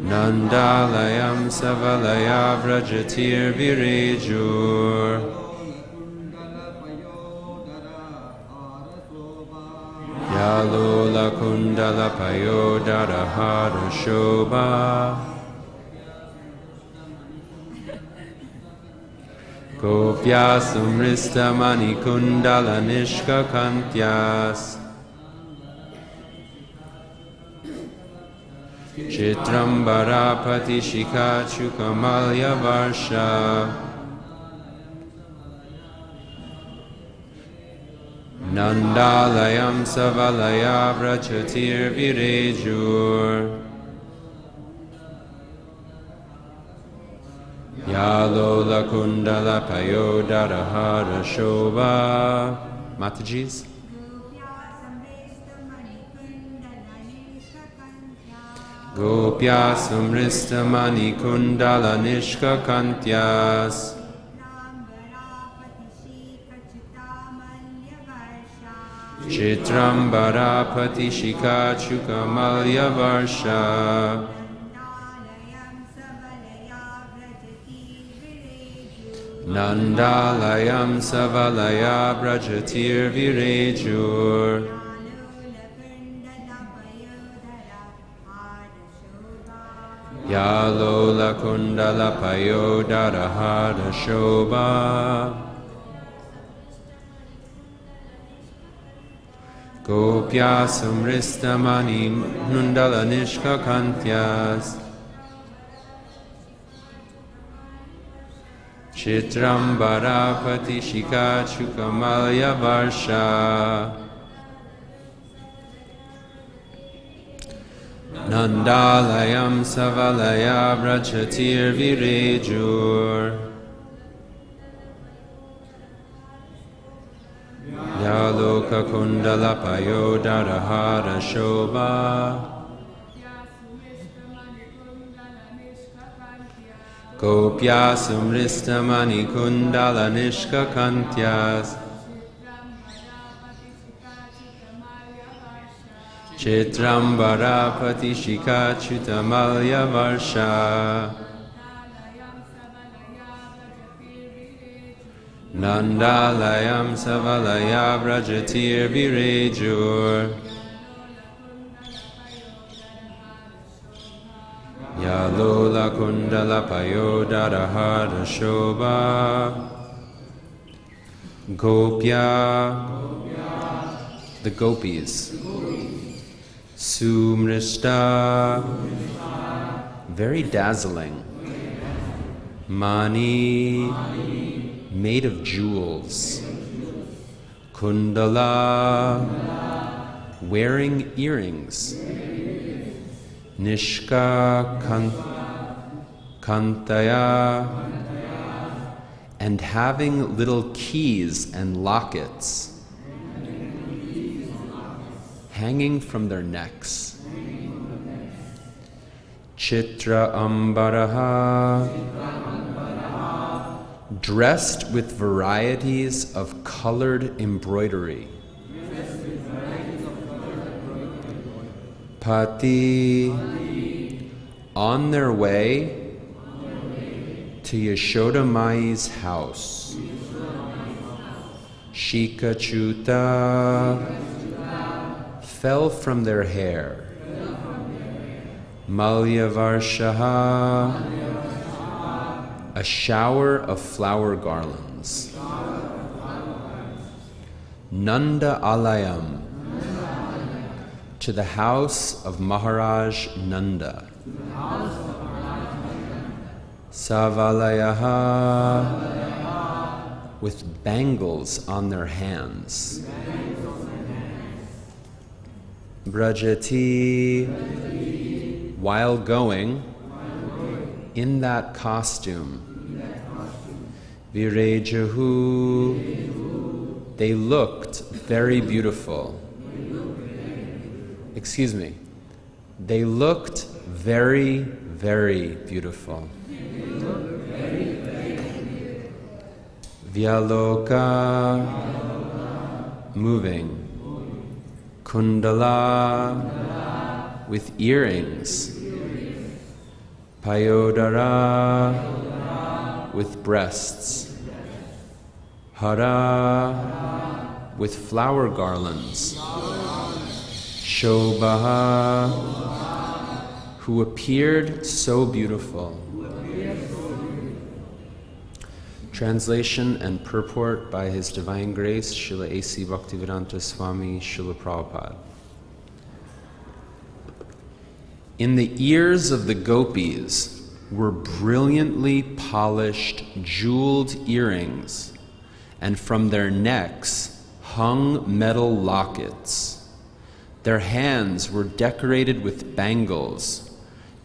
Speaker 5: Nandalayam Savalaya Vrajatir Virejur Yalola Kundala Payodharahara Shobha Gopya Samristamani Kundala Nishkakantyas Chitrambara Patishika Chukamalya Varsha Nandalayam Savalaya Vrajatir Virejur Yalola Kundala Payodharahara Shobha Mataji's Gopya Samristamani Kundala Nishkakantyas Chitrambara Shika Chukamalya Varsha Nandalayam Savalaya Brajatir Virejur Yalola Kundala Payodara Hada Shobha Gopya Samristamani Nundala Nishka Kantyas Chitrambara Shika Chukamalya Varsha Nandalayam Savalaya Brajatir Virejur Yaloka Kundala Payodara Hara Shobha Gopya Sumristamani Kundala Nishka Kantyas Chitrambara Shika Chutamalya Varsha Nandalayam Savalaya Brajatir Virejur Yalola Kundala Payodara Hada Shobha Gopya, the gopis. Sumrishta, very dazzling. Mani, made of jewels. Kundala, wearing earrings. Nishka Kantaya, and having little keys and lockets hanging from their necks. Chitra Ambaraha, dressed with varieties of colored embroidery. Pati, on their way to Yashoda Mai's house. Shikachuta, fell from their hair. Malyavarshaha, a shower of flower garlands. Nanda Alayam, to the house of Maharaj Nanda. Savalayaha, with bangles on their hands. Brajati, while going in that costume. Virejahu, they looked very beautiful. Excuse me. They looked very, very beautiful. Vyaloka, moving. Kundala, with earrings. Payodara, with breasts. Hara, with flower garlands. Shobha, who appeared so beautiful. Translation and purport by His Divine Grace, Srila A.C. Bhaktivedanta Swami, Srila Prabhupada. In the ears of the gopis were brilliantly polished, jeweled earrings, and from their necks hung metal lockets. Their hands were decorated with bangles.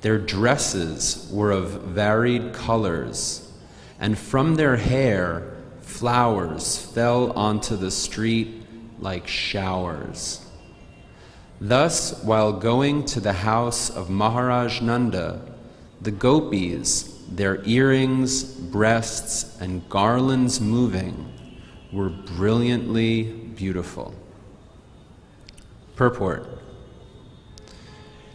Speaker 5: Their dresses were of varied colors, and from their hair flowers fell onto the street like showers. Thus, while going to the house of Maharaj Nanda, the gopis, their earrings, breasts, and garlands moving, were brilliantly beautiful. Purport.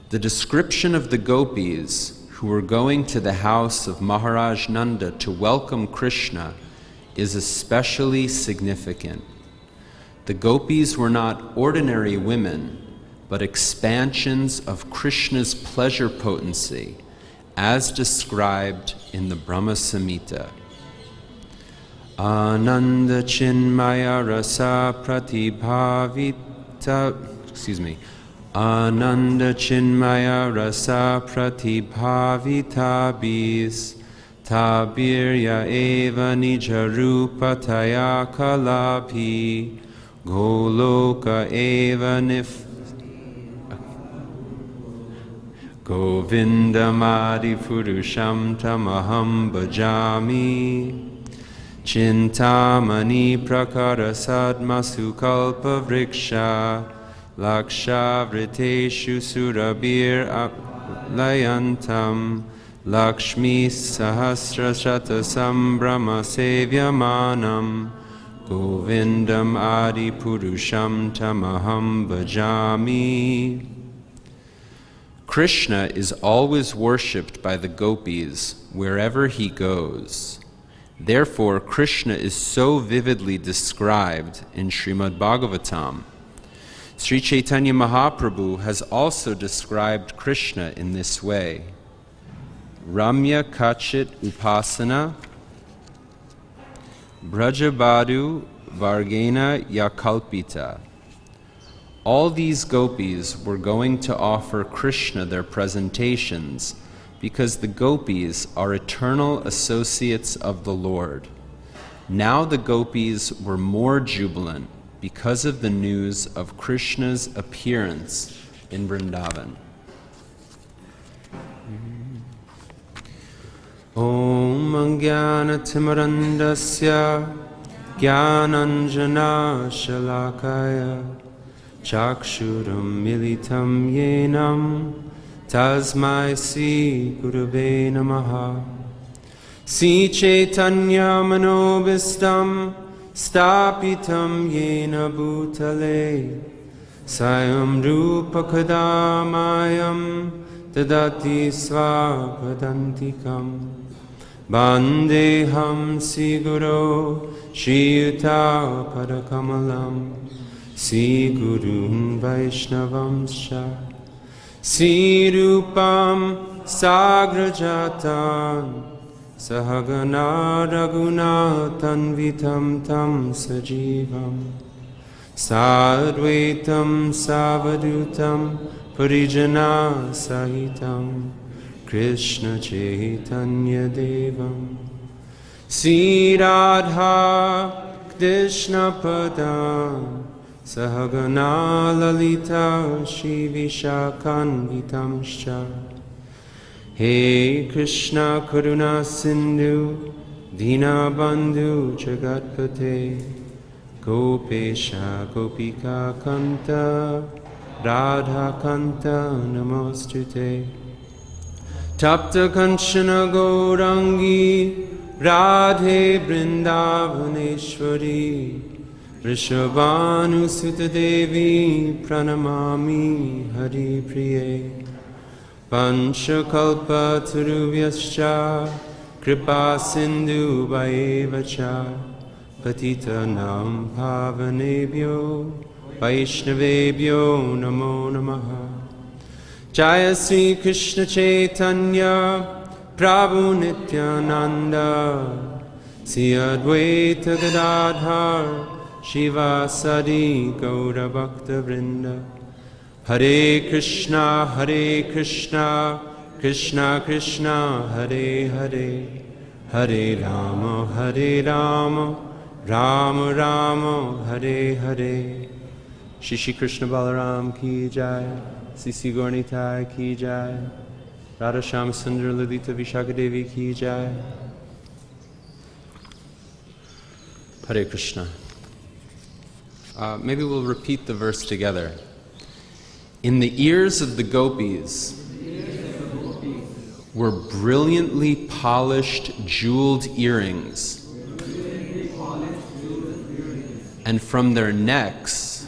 Speaker 5: The description of the gopis who were going to the house of Maharaj Nanda to welcome Krishna is especially significant. The gopis were not ordinary women, but expansions of Krishna's pleasure potency, as described in the Brahma Samhita. Ananda Chinmaya Rasa Pratibhavita, Ananda Chinmaya Rasa Pratibhavita bis Tabirya Eva Nijarupa Kalabhi Goloka Eva Nif Govindamadi Purusham Tamaham Bhajami Chintamani Prakara Sadmasu Kalpa Vriksha Laksha Vriteshu Surabir Layantam Lakshmi Sahasra Shata Sambrahma Sevyamanam Govindam Adi Purusham Tamaham Bhajami. Krishna is always worshipped by the gopis wherever he goes. Therefore, Krishna is so vividly described in Srimad Bhagavatam. Sri Chaitanya Mahaprabhu has also described Krishna in this way. Ramya Kachit Upasana Brajabadu Vargena Yakalpita. All these gopis were going to offer Krishna their presentations because the gopis are eternal associates of the Lord. Now the gopis were more jubilant because of the news of Krishna's appearance in Vrindavan. Om Jnana Timarandasya Jnananjana Shalakaya Chakshuram Militam Yenam Tasmai Sri Gurave Namaha. Sri Chaitanya Manobhistam Stapitam Yena Bhutale Sayam Rupa Kadamayam Tadati Svapadantikam Bandeham Siguro Shiyuta Padakamalam Sigurun Vaishnavamsha Sirupam Sagrajatan Sahagana Raghunathan Vitam Tam Sajivam Sadvaitam Savadutam Parijana Sahitam Krishna Chaitanya Devam Sri Radha Krishna Padam Sahagana Lalita Shri Vishakanvitamscha. He Krishna Karuna Sindhu Dina Bandhu Jagatpate Gopesha Gopika Kanta Radha Kanta Namostute Tapta Kanchana Gaurangi Radhe Vrindavaneshwari Vrishabhanu Sutta Devi Pranamami Hari Priye Panchakalpa Tarubhyascha Kripa Sindhu Vaevacha Patita Nam Pavanebhyo Vaishnavebhyo Namo Namaha. Jaya Sri Krishna Chaitanya Prabhu Nityananda Sri Advaita Gadadhar Shiva Sadi Gaura Bhakta Vrinda. Hare Krishna, Krishna Krishna, Hare Hare, Hare Rama, Rama Rama, Hare Hare. Shri Krishna Balaram ki jai, Sisi Gaurnitai ki jai, Radha Shyam Sundar Lalita Vishaka Devi ki jai. Hare Krishna. Maybe we'll repeat the verse together. In the ears of the gopis were brilliantly polished jeweled earrings, and from their necks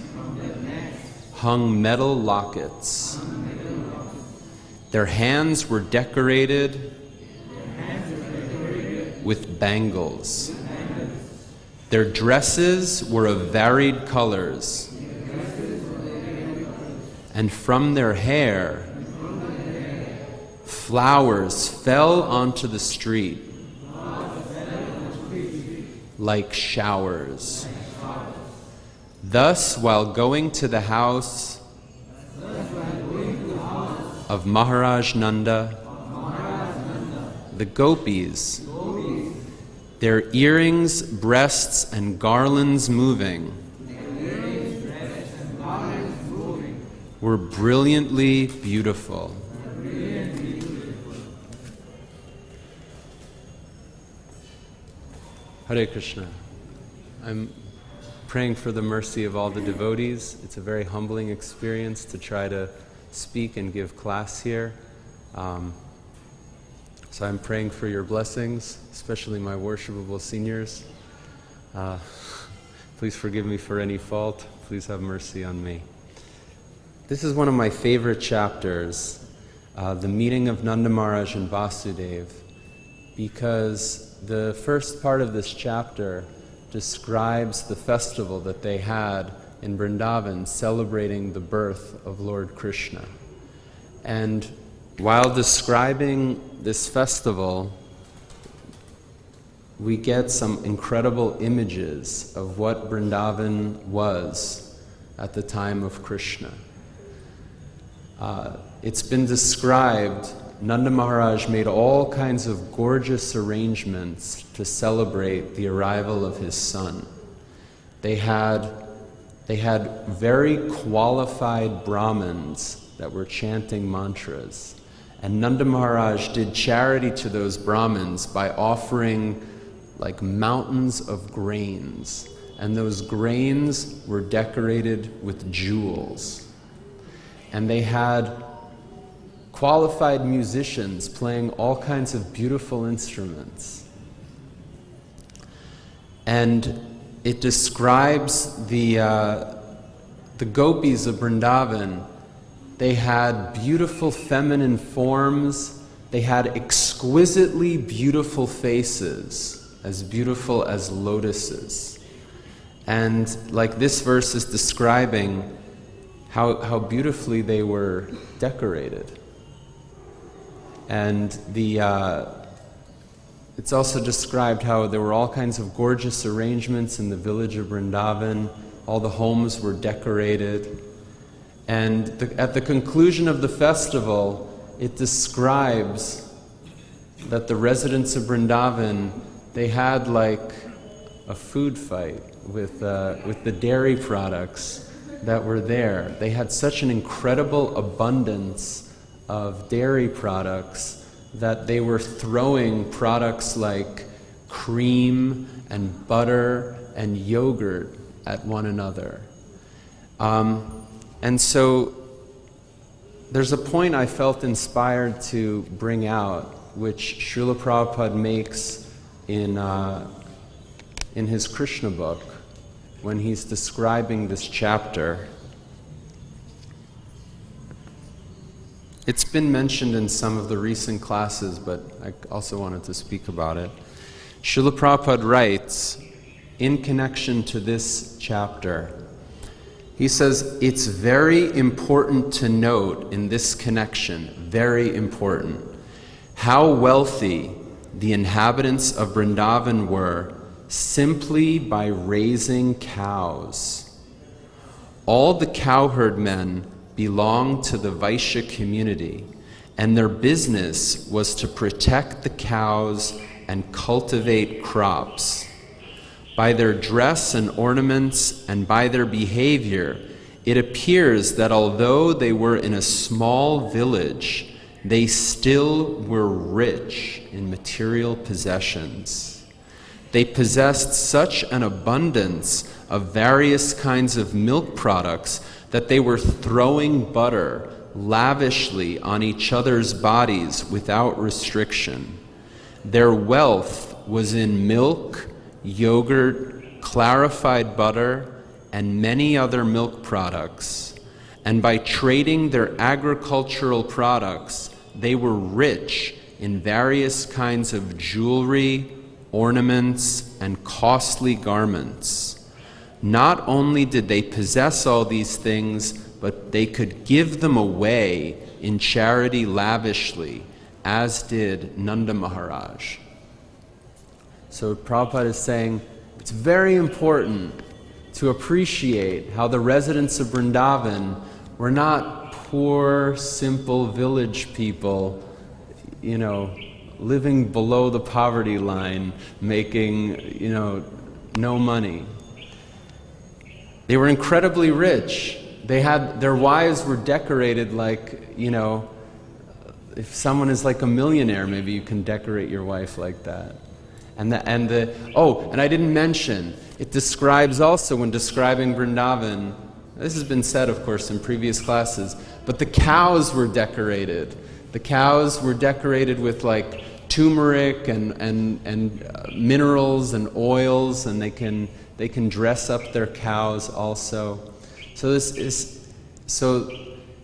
Speaker 5: hung metal lockets. Their hands were decorated with bangles. Their dresses were of varied colors, and from their hair, flowers fell onto the street like showers. Thus, while going to the house of Maharaj Nanda, the gopis, their earrings, breasts, and garlands moving, were brilliantly beautiful. Hare Krishna. I'm praying for the mercy of all the devotees. It's a very humbling experience to try to speak and give class here. So I'm praying for your blessings, especially my worshipable seniors. Please forgive me for any fault. Please have mercy on me. This is one of my favorite chapters, the meeting of Nanda Maharaj and Vasudev, because the first part of this chapter describes the festival that they had in Vrindavan celebrating the birth of Lord Krishna. And while describing this festival, we get some incredible images of what Vrindavan was at the time of Krishna. It's been described, Nanda Maharaj made all kinds of gorgeous arrangements to celebrate the arrival of his son. They had very qualified Brahmins that were chanting mantras. And Nanda Maharaj did charity to those Brahmins by offering like mountains of grains. And those grains were decorated with jewels. And they had qualified musicians playing all kinds of beautiful instruments. And it describes the gopis of Vrindavan. They had beautiful feminine forms. They had exquisitely beautiful faces, as beautiful as lotuses. And like this verse is describing how beautifully they were decorated. And it's also described how there were all kinds of gorgeous arrangements in the village of Vrindavan. All the homes were decorated. And at the conclusion of the festival, it describes that the residents of Vrindavan, they had like a food fight with the dairy products that were there. They had such an incredible abundance of dairy products that they were throwing products like cream and butter and yogurt at one another. And so there's a point I felt inspired to bring out, which Srila Prabhupada makes in his Krishna book when he's describing this chapter. It's been mentioned in some of the recent classes, but I also wanted to speak about it. Srila Prabhupada writes, in connection to this chapter, he says, it's very important to note in this connection, very important, how wealthy the inhabitants of Vrindavan were simply by raising cows. All the cowherd men belonged to the Vaishya community, and their business was to protect the cows and cultivate crops. By their dress and ornaments and by their behavior, it appears that although they were in a small village, they still were rich in material possessions. They possessed such an abundance of various kinds of milk products that they were throwing butter lavishly on each other's bodies without restriction. Their wealth was in milk, yogurt, clarified butter, and many other milk products, and by trading their agricultural products, they were rich in various kinds of jewelry, ornaments, and costly garments. Not only did they possess all these things, but they could give them away in charity lavishly, as did Nanda Maharaj. So Prabhupada is saying it's very important to appreciate how the residents of Vrindavan were not poor, simple village people, living below the poverty line, making, no money. They were incredibly rich. Their wives were decorated like, if someone is like a millionaire, maybe you can decorate your wife like that. And I didn't mention, it describes also, when describing Vrindavan, this has been said, of course, in previous classes, but the cows were decorated. The cows were decorated with like turmeric and minerals and oils, and they can dress up their cows also. So it's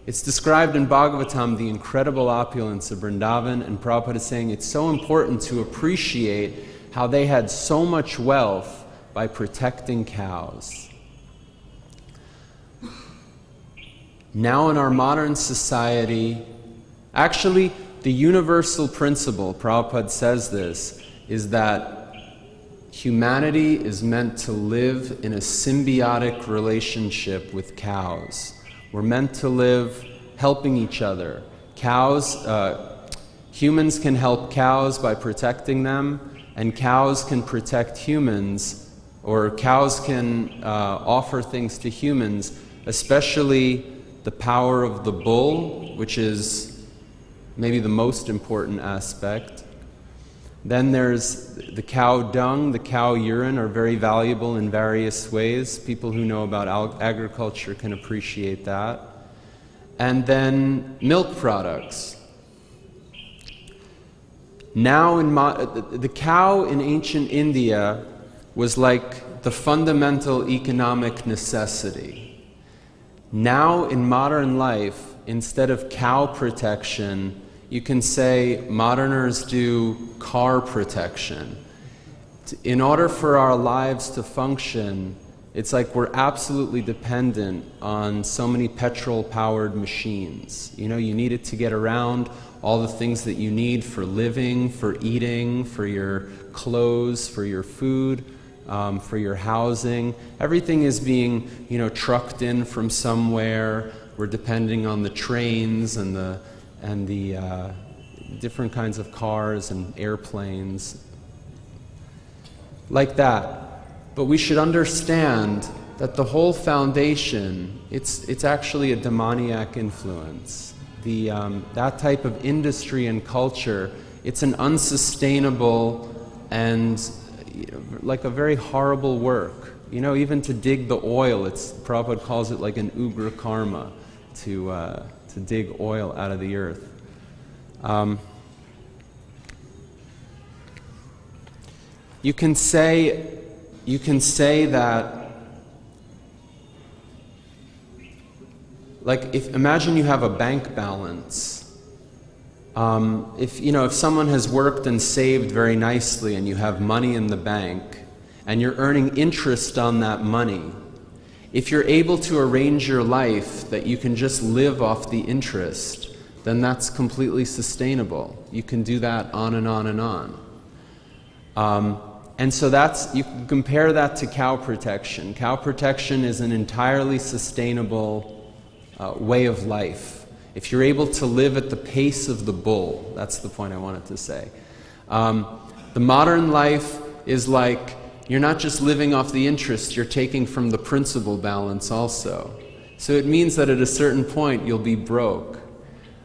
Speaker 5: described in Bhagavatam, the incredible opulence of Vrindavan, and Prabhupada is saying it's so important to appreciate how they had so much wealth by protecting cows. Now in our modern society, actually the universal principle, Prabhupada says this, is that humanity is meant to live in a symbiotic relationship with cows. We're meant to live helping each other. Humans can help cows by protecting them, and cows can protect humans, or cows can offer things to humans, especially the power of the bull, which is maybe the most important aspect. Then there's the cow dung, the cow urine are very valuable in various ways. People who know about agriculture can appreciate that. And then milk products. Now, the cow in ancient India was like the fundamental economic necessity. Now, in modern life, instead of cow protection, you can say moderners do car protection. In order for our lives to function, it's like we're absolutely dependent on so many petrol-powered machines. You need it to get around, all the things that you need for living, for eating, for your clothes, for your food, for your housing. Everything is being, trucked in from somewhere. We're depending on the trains and the different kinds of cars and airplanes, like that. But we should understand that the whole foundation, it's actually a demoniac influence. That type of industry and culture, it's an unsustainable and like a very horrible work. Even to dig the oil, Prabhupada calls it like an ugra karma, to dig oil out of the earth. You can say that, like, imagine you have a bank balance. If someone has worked and saved very nicely and you have money in the bank and you're earning interest on that money, if you're able to arrange your life that you can just live off the interest, then that's completely sustainable. You can do that on and on and on. And so you can compare that to cow protection. Cow protection is an entirely sustainable way of life. If you're able to live at the pace of the bull, that's the point I wanted to say. The modern life is like, you're not just living off the interest, you're taking from the principal balance also. So it means that at a certain point you'll be broke.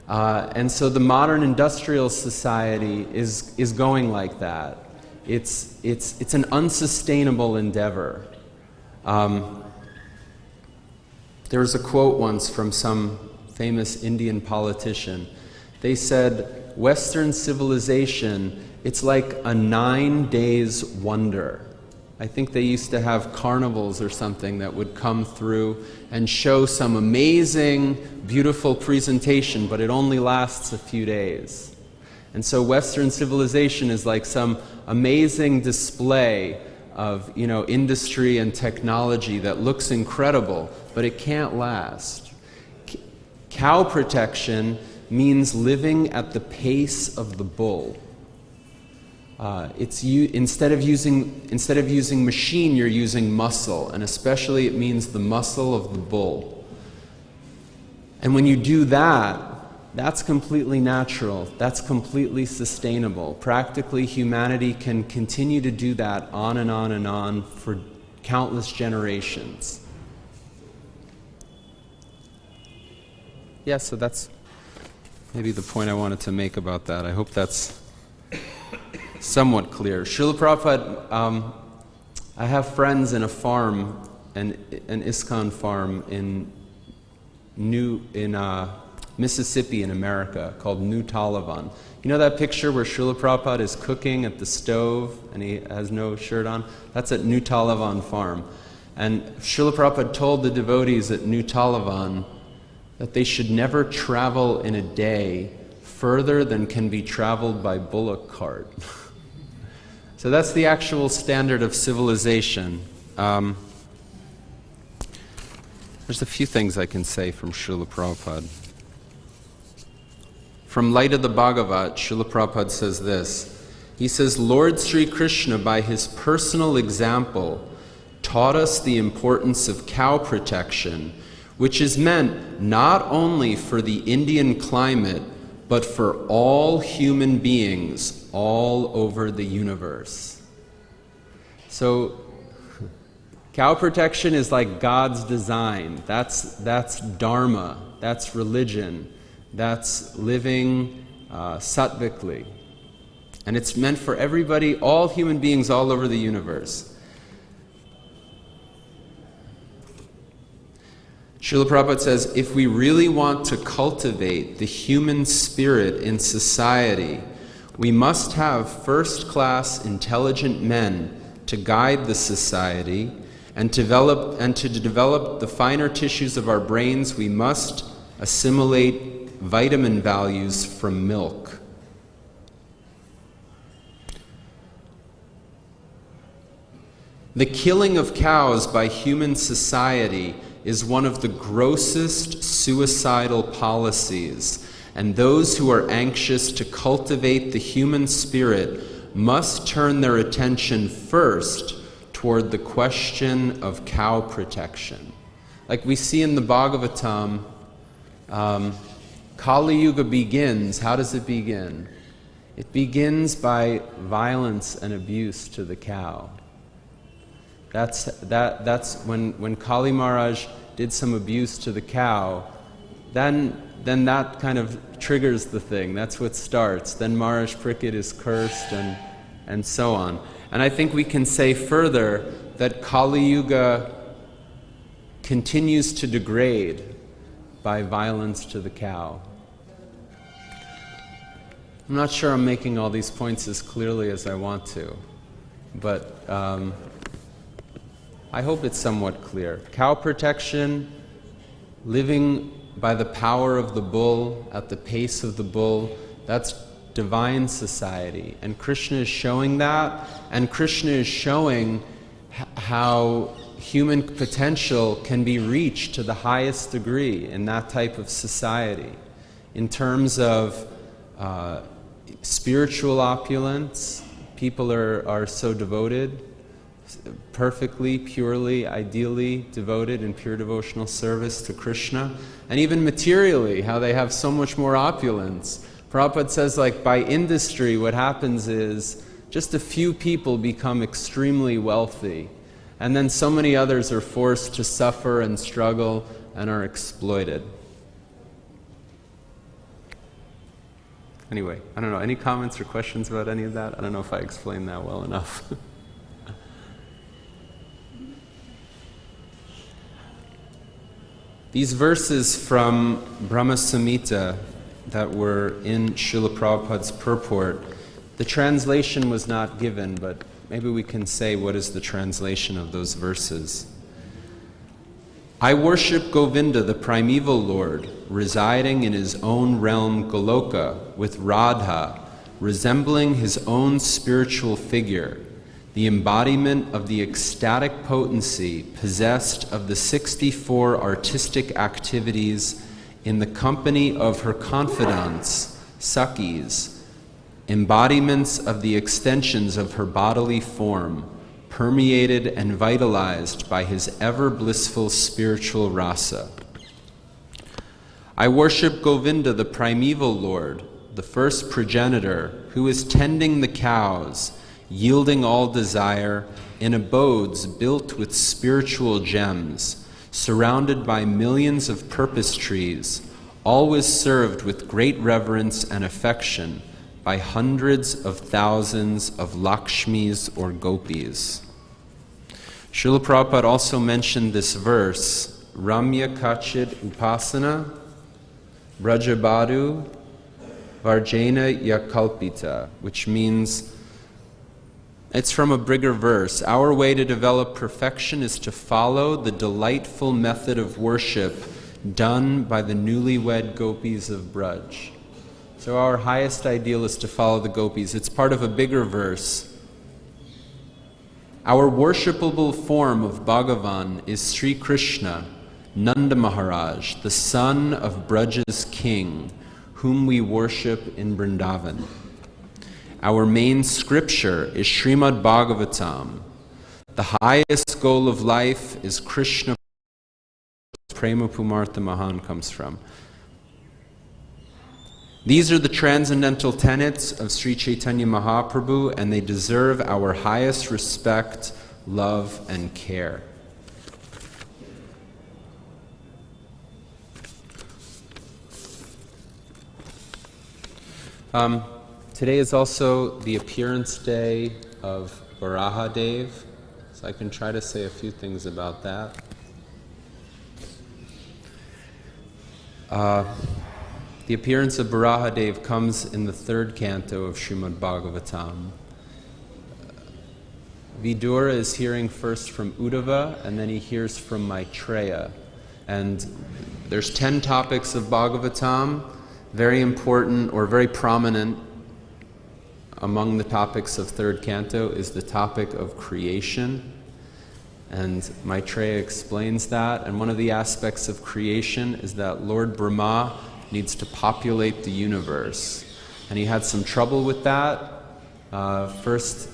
Speaker 5: And so the modern industrial society is going like that. It's an unsustainable endeavor. There was a quote once from some famous Indian politician. They said, Western civilization, it's like a 9 days wonder. I think they used to have carnivals or something that would come through and show some amazing, beautiful presentation, but it only lasts a few days. And so Western civilization is like some amazing display of, industry and technology that looks incredible, but it can't last. Cow protection means living at the pace of the bull. Instead of using machine, you're using muscle, and especially it means the muscle of the bull. And when you do that, that's completely natural. That's completely sustainable. Practically, humanity can continue to do that on and on and on for countless generations. Yeah, so that's maybe the point I wanted to make about that. I hope that's somewhat clear. Srila Prabhupada, I have friends in a farm, an ISKCON farm in Mississippi in America called New Talavan. You know that picture where Srila Prabhupada is cooking at the stove and he has no shirt on? That's at New Talavan farm. And Srila Prabhupada told the devotees at New Talavan that they should never travel in a day further than can be traveled by bullock cart. So that's the actual standard of civilization. There's a few things I can say from Srila Prabhupada. From Light of the Bhagavat, Srila Prabhupada says this. He says, Lord Sri Krishna, by his personal example, taught us the importance of cow protection, which is meant not only for the Indian climate, but for all human beings all over the universe. So, cow protection is like God's design. That's dharma, that's religion, that's living sattvically. And it's meant for everybody, all human beings all over the universe. Srila Prabhupada says, if we really want to cultivate the human spirit in society, we must have first-class intelligent men to guide the society, and to develop the finer tissues of our brains, we must assimilate vitamin values from milk. The killing of cows by human society is one of the grossest suicidal policies, and those who are anxious to cultivate the human spirit must turn their attention first toward the question of cow protection. Like we see in the Bhagavatam, Kali Yuga begins. How does it begin? It begins by violence and abuse to the cow. That's when Kali Maharaj did some abuse to the cow, then that kind of triggers the thing. That's what starts. Then Maharaj Parikshit is cursed and so on. And I think we can say further that Kali Yuga continues to degrade by violence to the cow. I'm not sure I'm making all these points as clearly as I want to, but I hope it's somewhat clear. Cow protection, living by the power of the bull, at the pace of the bull, that's divine society. And Krishna is showing that, and Krishna is showing how human potential can be reached to the highest degree in that type of society. In terms of spiritual opulence, people are so devoted, perfectly, purely, ideally devoted in pure devotional service to Krishna. And even materially, how they have so much more opulence. Prabhupada says, like, by industry, what happens is just a few people become extremely wealthy, and then so many others are forced to suffer and struggle and are exploited. Anyway, I don't know, any comments or questions about any of that? I don't know if I explained that well enough. These verses from Brahma Samhita that were in Srila Prabhupada's purport, the translation was not given, but maybe we can say what is the translation of those verses. I worship Govinda, the primeval Lord, residing in his own realm Goloka with Radha, resembling his own spiritual figure, the embodiment of the ecstatic potency possessed of the 64 artistic activities in the company of her confidants, Sakhis, embodiments of the extensions of her bodily form, permeated and vitalized by his ever-blissful spiritual rasa. I worship Govinda, the primeval Lord, the first progenitor, who is tending the cows, yielding all desire, in abodes built with spiritual gems, surrounded by millions of purpose trees, always served with great reverence and affection by hundreds of thousands of Lakshmis or Gopis. Srila Prabhupada also mentioned this verse, Ramya Kachit Upasana, Brajabadu, Varjena Yakalpita, which means, it's from a bigger verse. Our way to develop perfection is to follow the delightful method of worship done by the newlywed gopis of Braj. So our highest ideal is to follow the gopis. It's part of a bigger verse. Our worshipable form of Bhagavan is Sri Krishna, Nanda Maharaj, the son of Braj's king, whom we worship in Vrindavan. Our main scripture is Srimad Bhagavatam. The highest goal of life is Krishna. Prema Pumartha Mahan comes from. These are the transcendental tenets of Sri Chaitanya Mahaprabhu, and they deserve our highest respect, love, and care. Today is also the appearance day of Varahadev, so I can try to say a few things about that. The appearance of Varahadev comes in the third canto of Srimad Bhagavatam. Vidura is hearing first from Uddhava, and then he hears from Maitreya. And there's 10 topics of Bhagavatam. Very important or very prominent among the topics of third canto is the topic of creation. And Maitreya explains that. And one of the aspects of creation is that Lord Brahma needs to populate the universe. And he had some trouble with that. First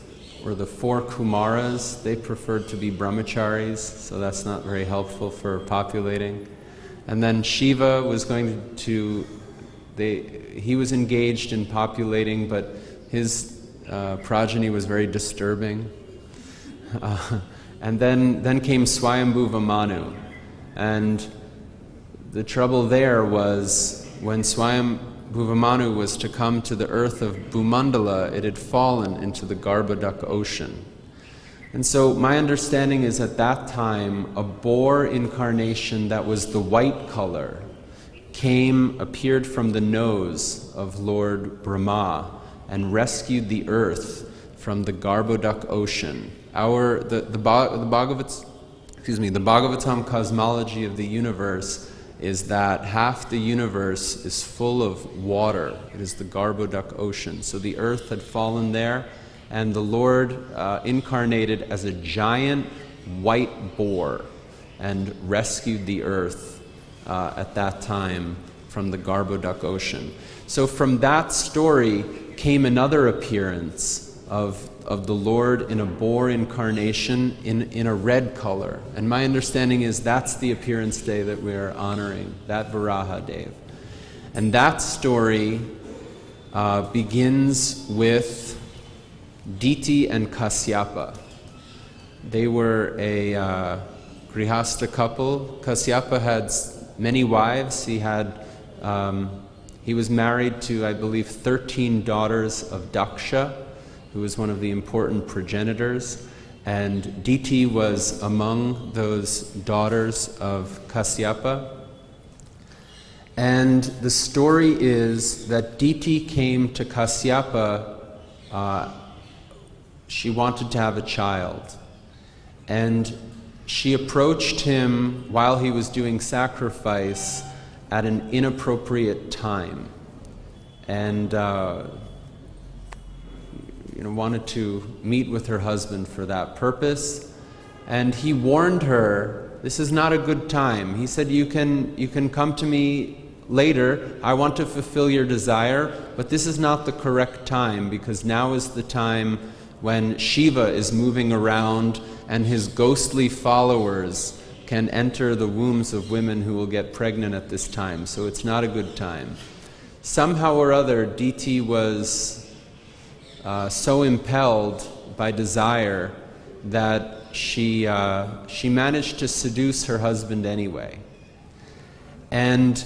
Speaker 5: were the 4 Kumaras. They preferred to be brahmacharis, so that's not very helpful for populating. And then Shiva was going to, he was engaged in populating, but his progeny was very disturbing. And then came Swayambhuva Manu. And the trouble there was when Swayambhuva Manu was to come to the earth of Bhumandala, it had fallen into the Garbhodak ocean. And so my understanding is at that time, a boar incarnation that was the white color appeared from the nose of Lord Brahma and rescued the earth from the Garbhodak ocean. The Bhagavatam cosmology of the universe is that half the universe is full of water. It is the Garbhodak ocean. So the earth had fallen there, and the Lord incarnated as a giant white boar and rescued the earth at that time from the Garbhodak ocean. So from that story came another appearance of the Lord in a boar incarnation in a red color. And my understanding is that's the appearance day that we're honoring, that Varahadev. And that story begins with Diti and Kasyapa. They were a grihastha couple. Kasyapa had many wives. He was married to, I believe, 13 daughters of Daksha, who was one of the important progenitors, and Diti was among those daughters of Kasyapa. And the story is that Diti came to Kasyapa she wanted to have a child. And she approached him while he was doing sacrifice at an inappropriate time. And wanted to meet with her husband for that purpose. And he warned her, this is not a good time. He said, you can come to me later. I want to fulfill your desire, but this is not the correct time, because now is the time when Shiva is moving around and his ghostly followers can enter the wombs of women who will get pregnant at this time. So it's not a good time. Somehow or other, Diti was so impelled by desire that she managed to seduce her husband anyway. And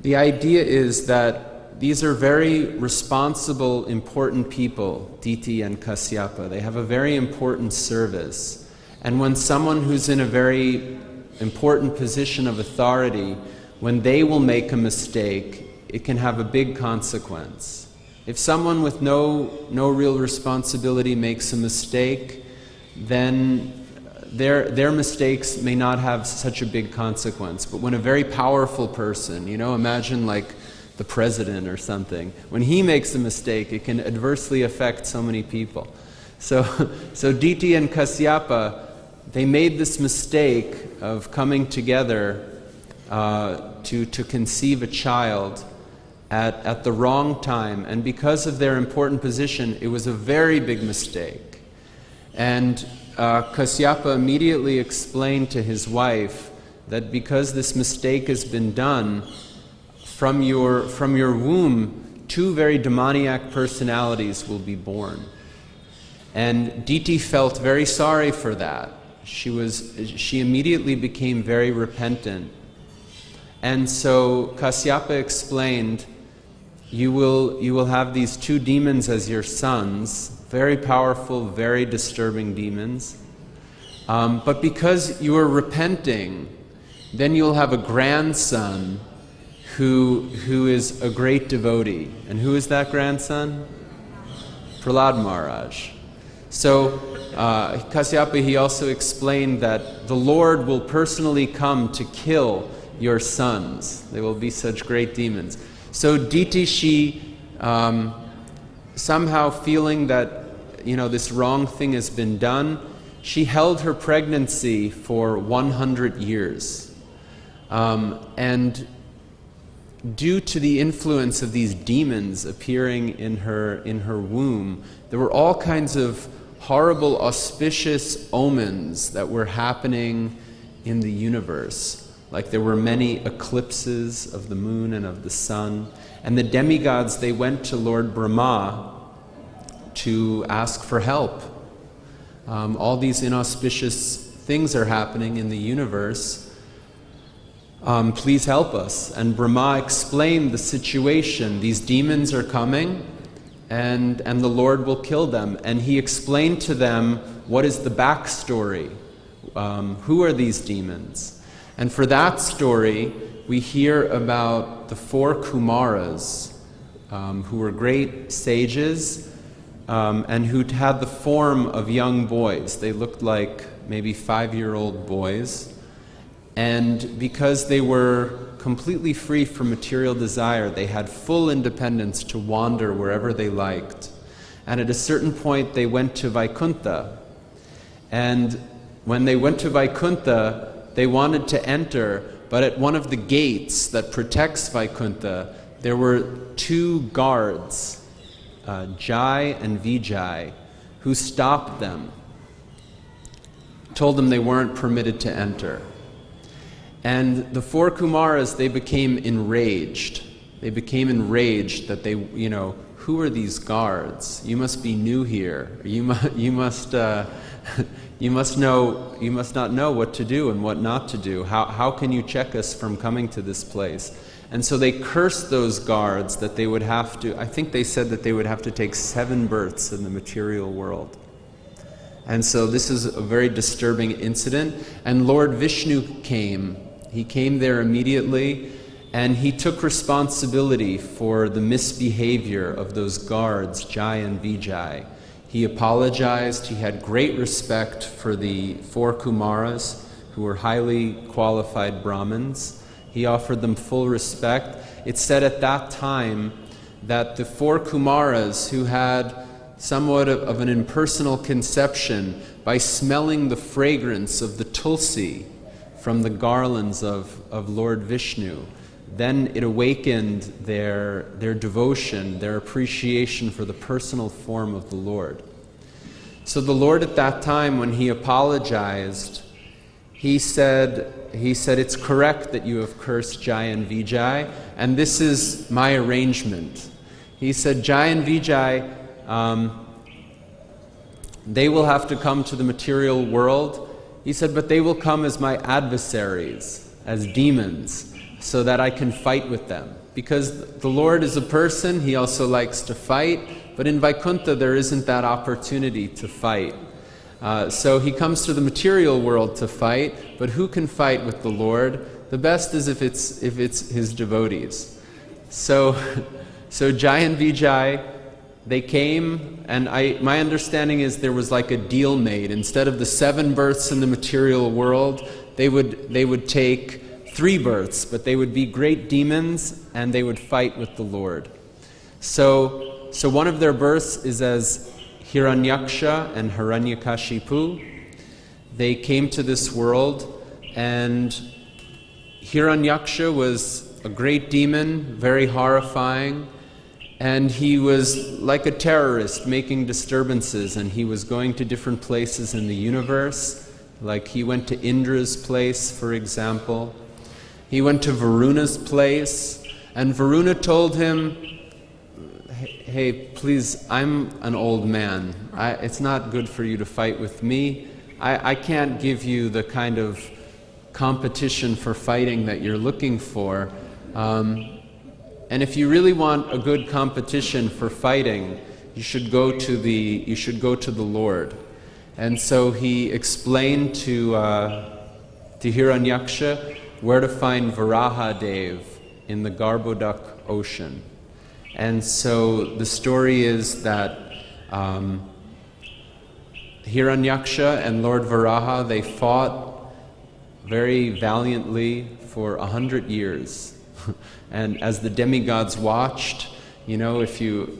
Speaker 5: the idea is that these are very responsible, important people, Diti and Kasyapa. They have a very important service. And when someone who's in a very important position of authority, when they will make a mistake, it can have a big consequence. If someone with no real responsibility makes a mistake, then their mistakes may not have such a big consequence. But when a very powerful person, imagine like the president or something, when he makes a mistake, it can adversely affect so many people. So Diti and Kasyapa, they made this mistake of coming together to conceive a child at the wrong time, and because of their important position, it was a very big mistake. And Kasyapa immediately explained to his wife that because this mistake has been done, from your womb, two very demoniac personalities will be born. And Diti felt very sorry for that. She immediately became very repentant. And so Kasyapa explained, you will have these two demons as your sons, very powerful, very disturbing demons. But because you are repenting, then you'll have a grandson who is a great devotee. And who is that grandson? Prahlad Maharaj. So Kasyapa, he also explained that the Lord will personally come to kill your sons. They will be such great demons. So Diti, she somehow feeling that this wrong thing has been done, she held her pregnancy for 100 years. And due to the influence of these demons appearing in her womb, there were all kinds of horrible, auspicious omens that were happening in the universe. Like there were many eclipses of the moon and of the sun. And the demigods, they went to Lord Brahma to ask for help. All these inauspicious things are happening in the universe. Please help us. And Brahma explained the situation. These demons are coming, and the Lord will kill them. And he explained to them what is the backstory. Who are these demons? And for that story, we hear about the 4 Kumaras, who were great sages, and who had the form of young boys. They looked like maybe 5-year-old boys. And because they were completely free from material desire, they had full independence to wander wherever they liked. And at a certain point, they went to Vaikuntha. And when they went to Vaikuntha, they wanted to enter, but at one of the gates that protects Vaikuntha, there were 2 guards, Jai and Vijay, who stopped them, told them they weren't permitted to enter. And the 4 Kumaras, they became enraged. They became enraged that they, who are these guards? You must be new here. You must not know what to do and what not to do. How can you check us from coming to this place? And so they cursed those guards that they would have to, I think they said that they would have to take 7 births in the material world. And so this is a very disturbing incident. And Lord Vishnu came. He came there immediately, and he took responsibility for the misbehavior of those guards, Jai and Vijay. He apologized. He had great respect for the 4 Kumaras, who were highly qualified Brahmins. He offered them full respect. It's said at that time that the 4 Kumaras, who had somewhat of an impersonal conception, by smelling the fragrance of the tulsi from the garlands of Lord Vishnu, then it awakened their devotion, their appreciation for the personal form of the Lord. So the Lord at that time, when he apologized, he said, it's correct that you have cursed Jai and Vijay, and this is my arrangement. He said, Jai and Vijay, they will have to come to the material world. He said, but they will come as my adversaries, as demons, so that I can fight with them. Because the Lord is a person, he also likes to fight, but in Vaikuntha there isn't that opportunity to fight. So he comes to the material world to fight, but who can fight with the Lord? The best is if it's his devotees. So Jai and Vijay, they came, and my understanding is there was like a deal made. Instead of the 7 births in the material world, they would take 3 births, but they would be great demons and they would fight with the Lord. So one of their births is as Hiranyaksha and Hiranyakashipu. They came to this world, and Hiranyaksha was a great demon, very horrifying, and he was like a terrorist making disturbances, and he was going to different places in the universe. Like he went to Indra's place, for example. He went to Varuna's place, and Varuna told him, hey, please, I'm an old man. It's not good for you to fight with me. I can't give you the kind of competition for fighting that you're looking for. And if you really want a good competition for fighting, you should go to the Lord. And so he explained to Hiranyaksha where to find Varahadev in the Garbhodak ocean. And so the story is that Hiranyaksha and Lord Varaha, they fought very valiantly for 100 years. And as the demigods watched, if you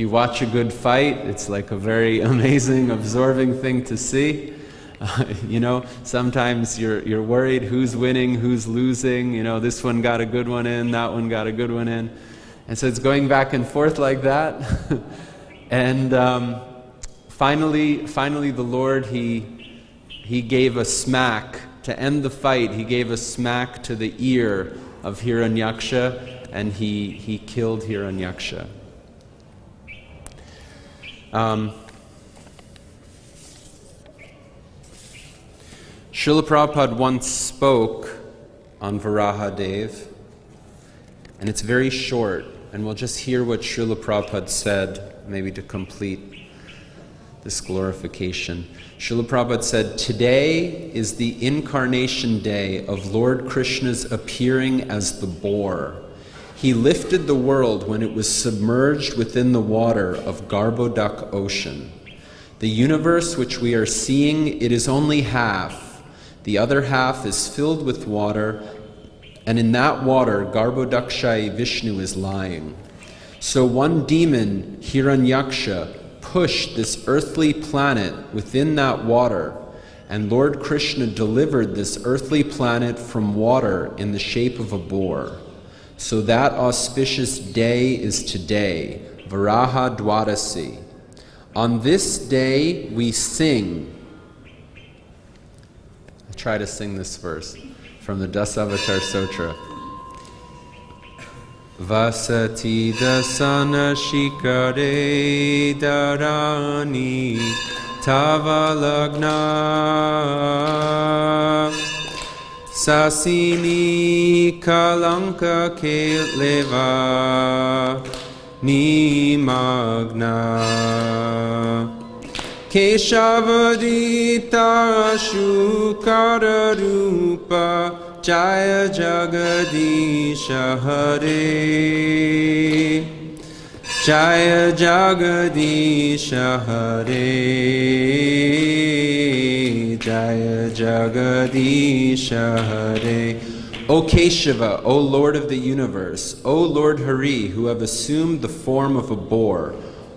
Speaker 5: watch a good fight, it's like a very amazing, absorbing thing to see. Sometimes you're worried who's winning, who's losing. This one got a good one in, that one got a good one in. And so it's going back and forth like that. And finally the Lord, he gave a smack to end the fight. He gave a smack to the ear of Hiranyaksha, and he killed Hiranyaksha. Srila Prabhupada once spoke on Varahadev, and it's very short, and we'll just hear what Srila Prabhupada said, maybe to complete this glorification. Srila Prabhupada said, "Today is the incarnation day of Lord Krishna's appearing as the boar. He lifted the world when it was submerged within the water of Garbhodak ocean. The universe which we are seeing, it is only half. The other half is filled with water, and in that water Garbhodakshai Vishnu is lying. So one demon, Hiranyaksha, pushed this earthly planet within that water, and Lord Krishna delivered this earthly planet from water in the shape of a boar. So that auspicious day is today, Varaha Dwadasi. On this day we sing." I'll try to sing this verse from the Dasavatar Sutra. Vasati dasana shikare darani tavalagna sasini kalanka keleva nimagna keshavadita shukara rupa Jaya Jagadisha Hare Jaya Jagadisha Hare, Jaya Jagadisha Hare. O Keshava, O Lord of the universe, O Lord Hari, who have assumed the form of a boar,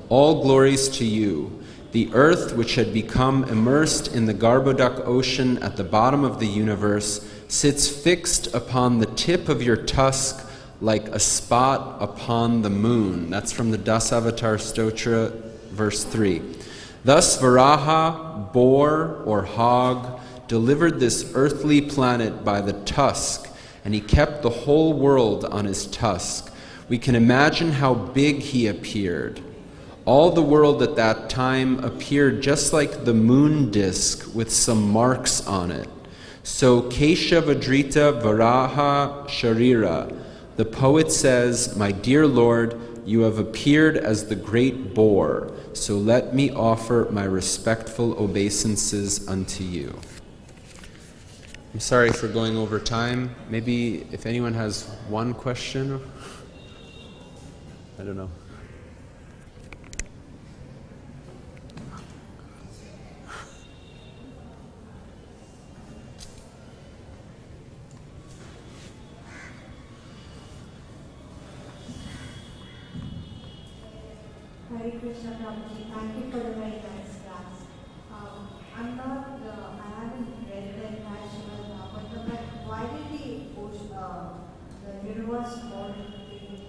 Speaker 5: all glories to you. The earth, which had become immersed in the Garbhodak ocean at the bottom of the universe, sits fixed upon the tip of your tusk like a spot upon the moon. That's from the Dasavatar Stotra, verse 3. Thus Varaha, boar or hog, delivered this earthly planet by the tusk, and he kept the whole world on his tusk. We can imagine how big he appeared. All the world at that time appeared just like the moon disk with some marks on it. So Keshavadrita Varaha Sharira, the poet says, my dear Lord, you have appeared as the great boar, so let me offer my respectful obeisances unto you. I'm sorry for going over time. Maybe if anyone has one question, I don't know.
Speaker 6: Hare Krishna Prabhuji, thank you for the very nice class. I haven't read the entire Srimad Bhagavatam, but why did the universe fall into the ocean?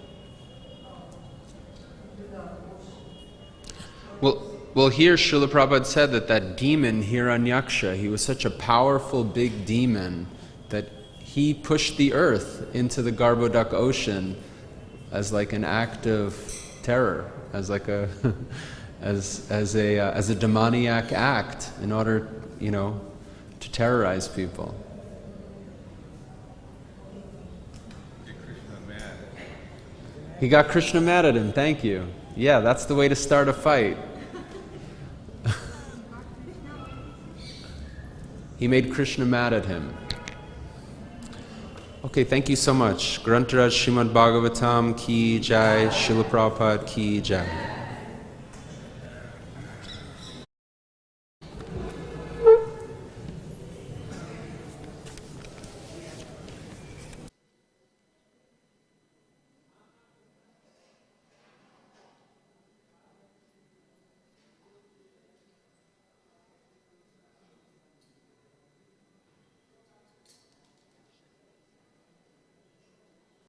Speaker 5: Well, here Srila Prabhupada said that demon, Hiranyaksha, he was such a powerful big demon that he pushed the earth into the Garbhodak ocean as like an act of terror, as like a as a demoniac act in order, to terrorize people. He got Krishna mad at him. Thank you. Yeah, that's the way to start a fight. He made Krishna mad at him. Okay, thank you so much. Grantaraj Srimad Bhagavatam ki jai, Srila Prabhupada ki jai.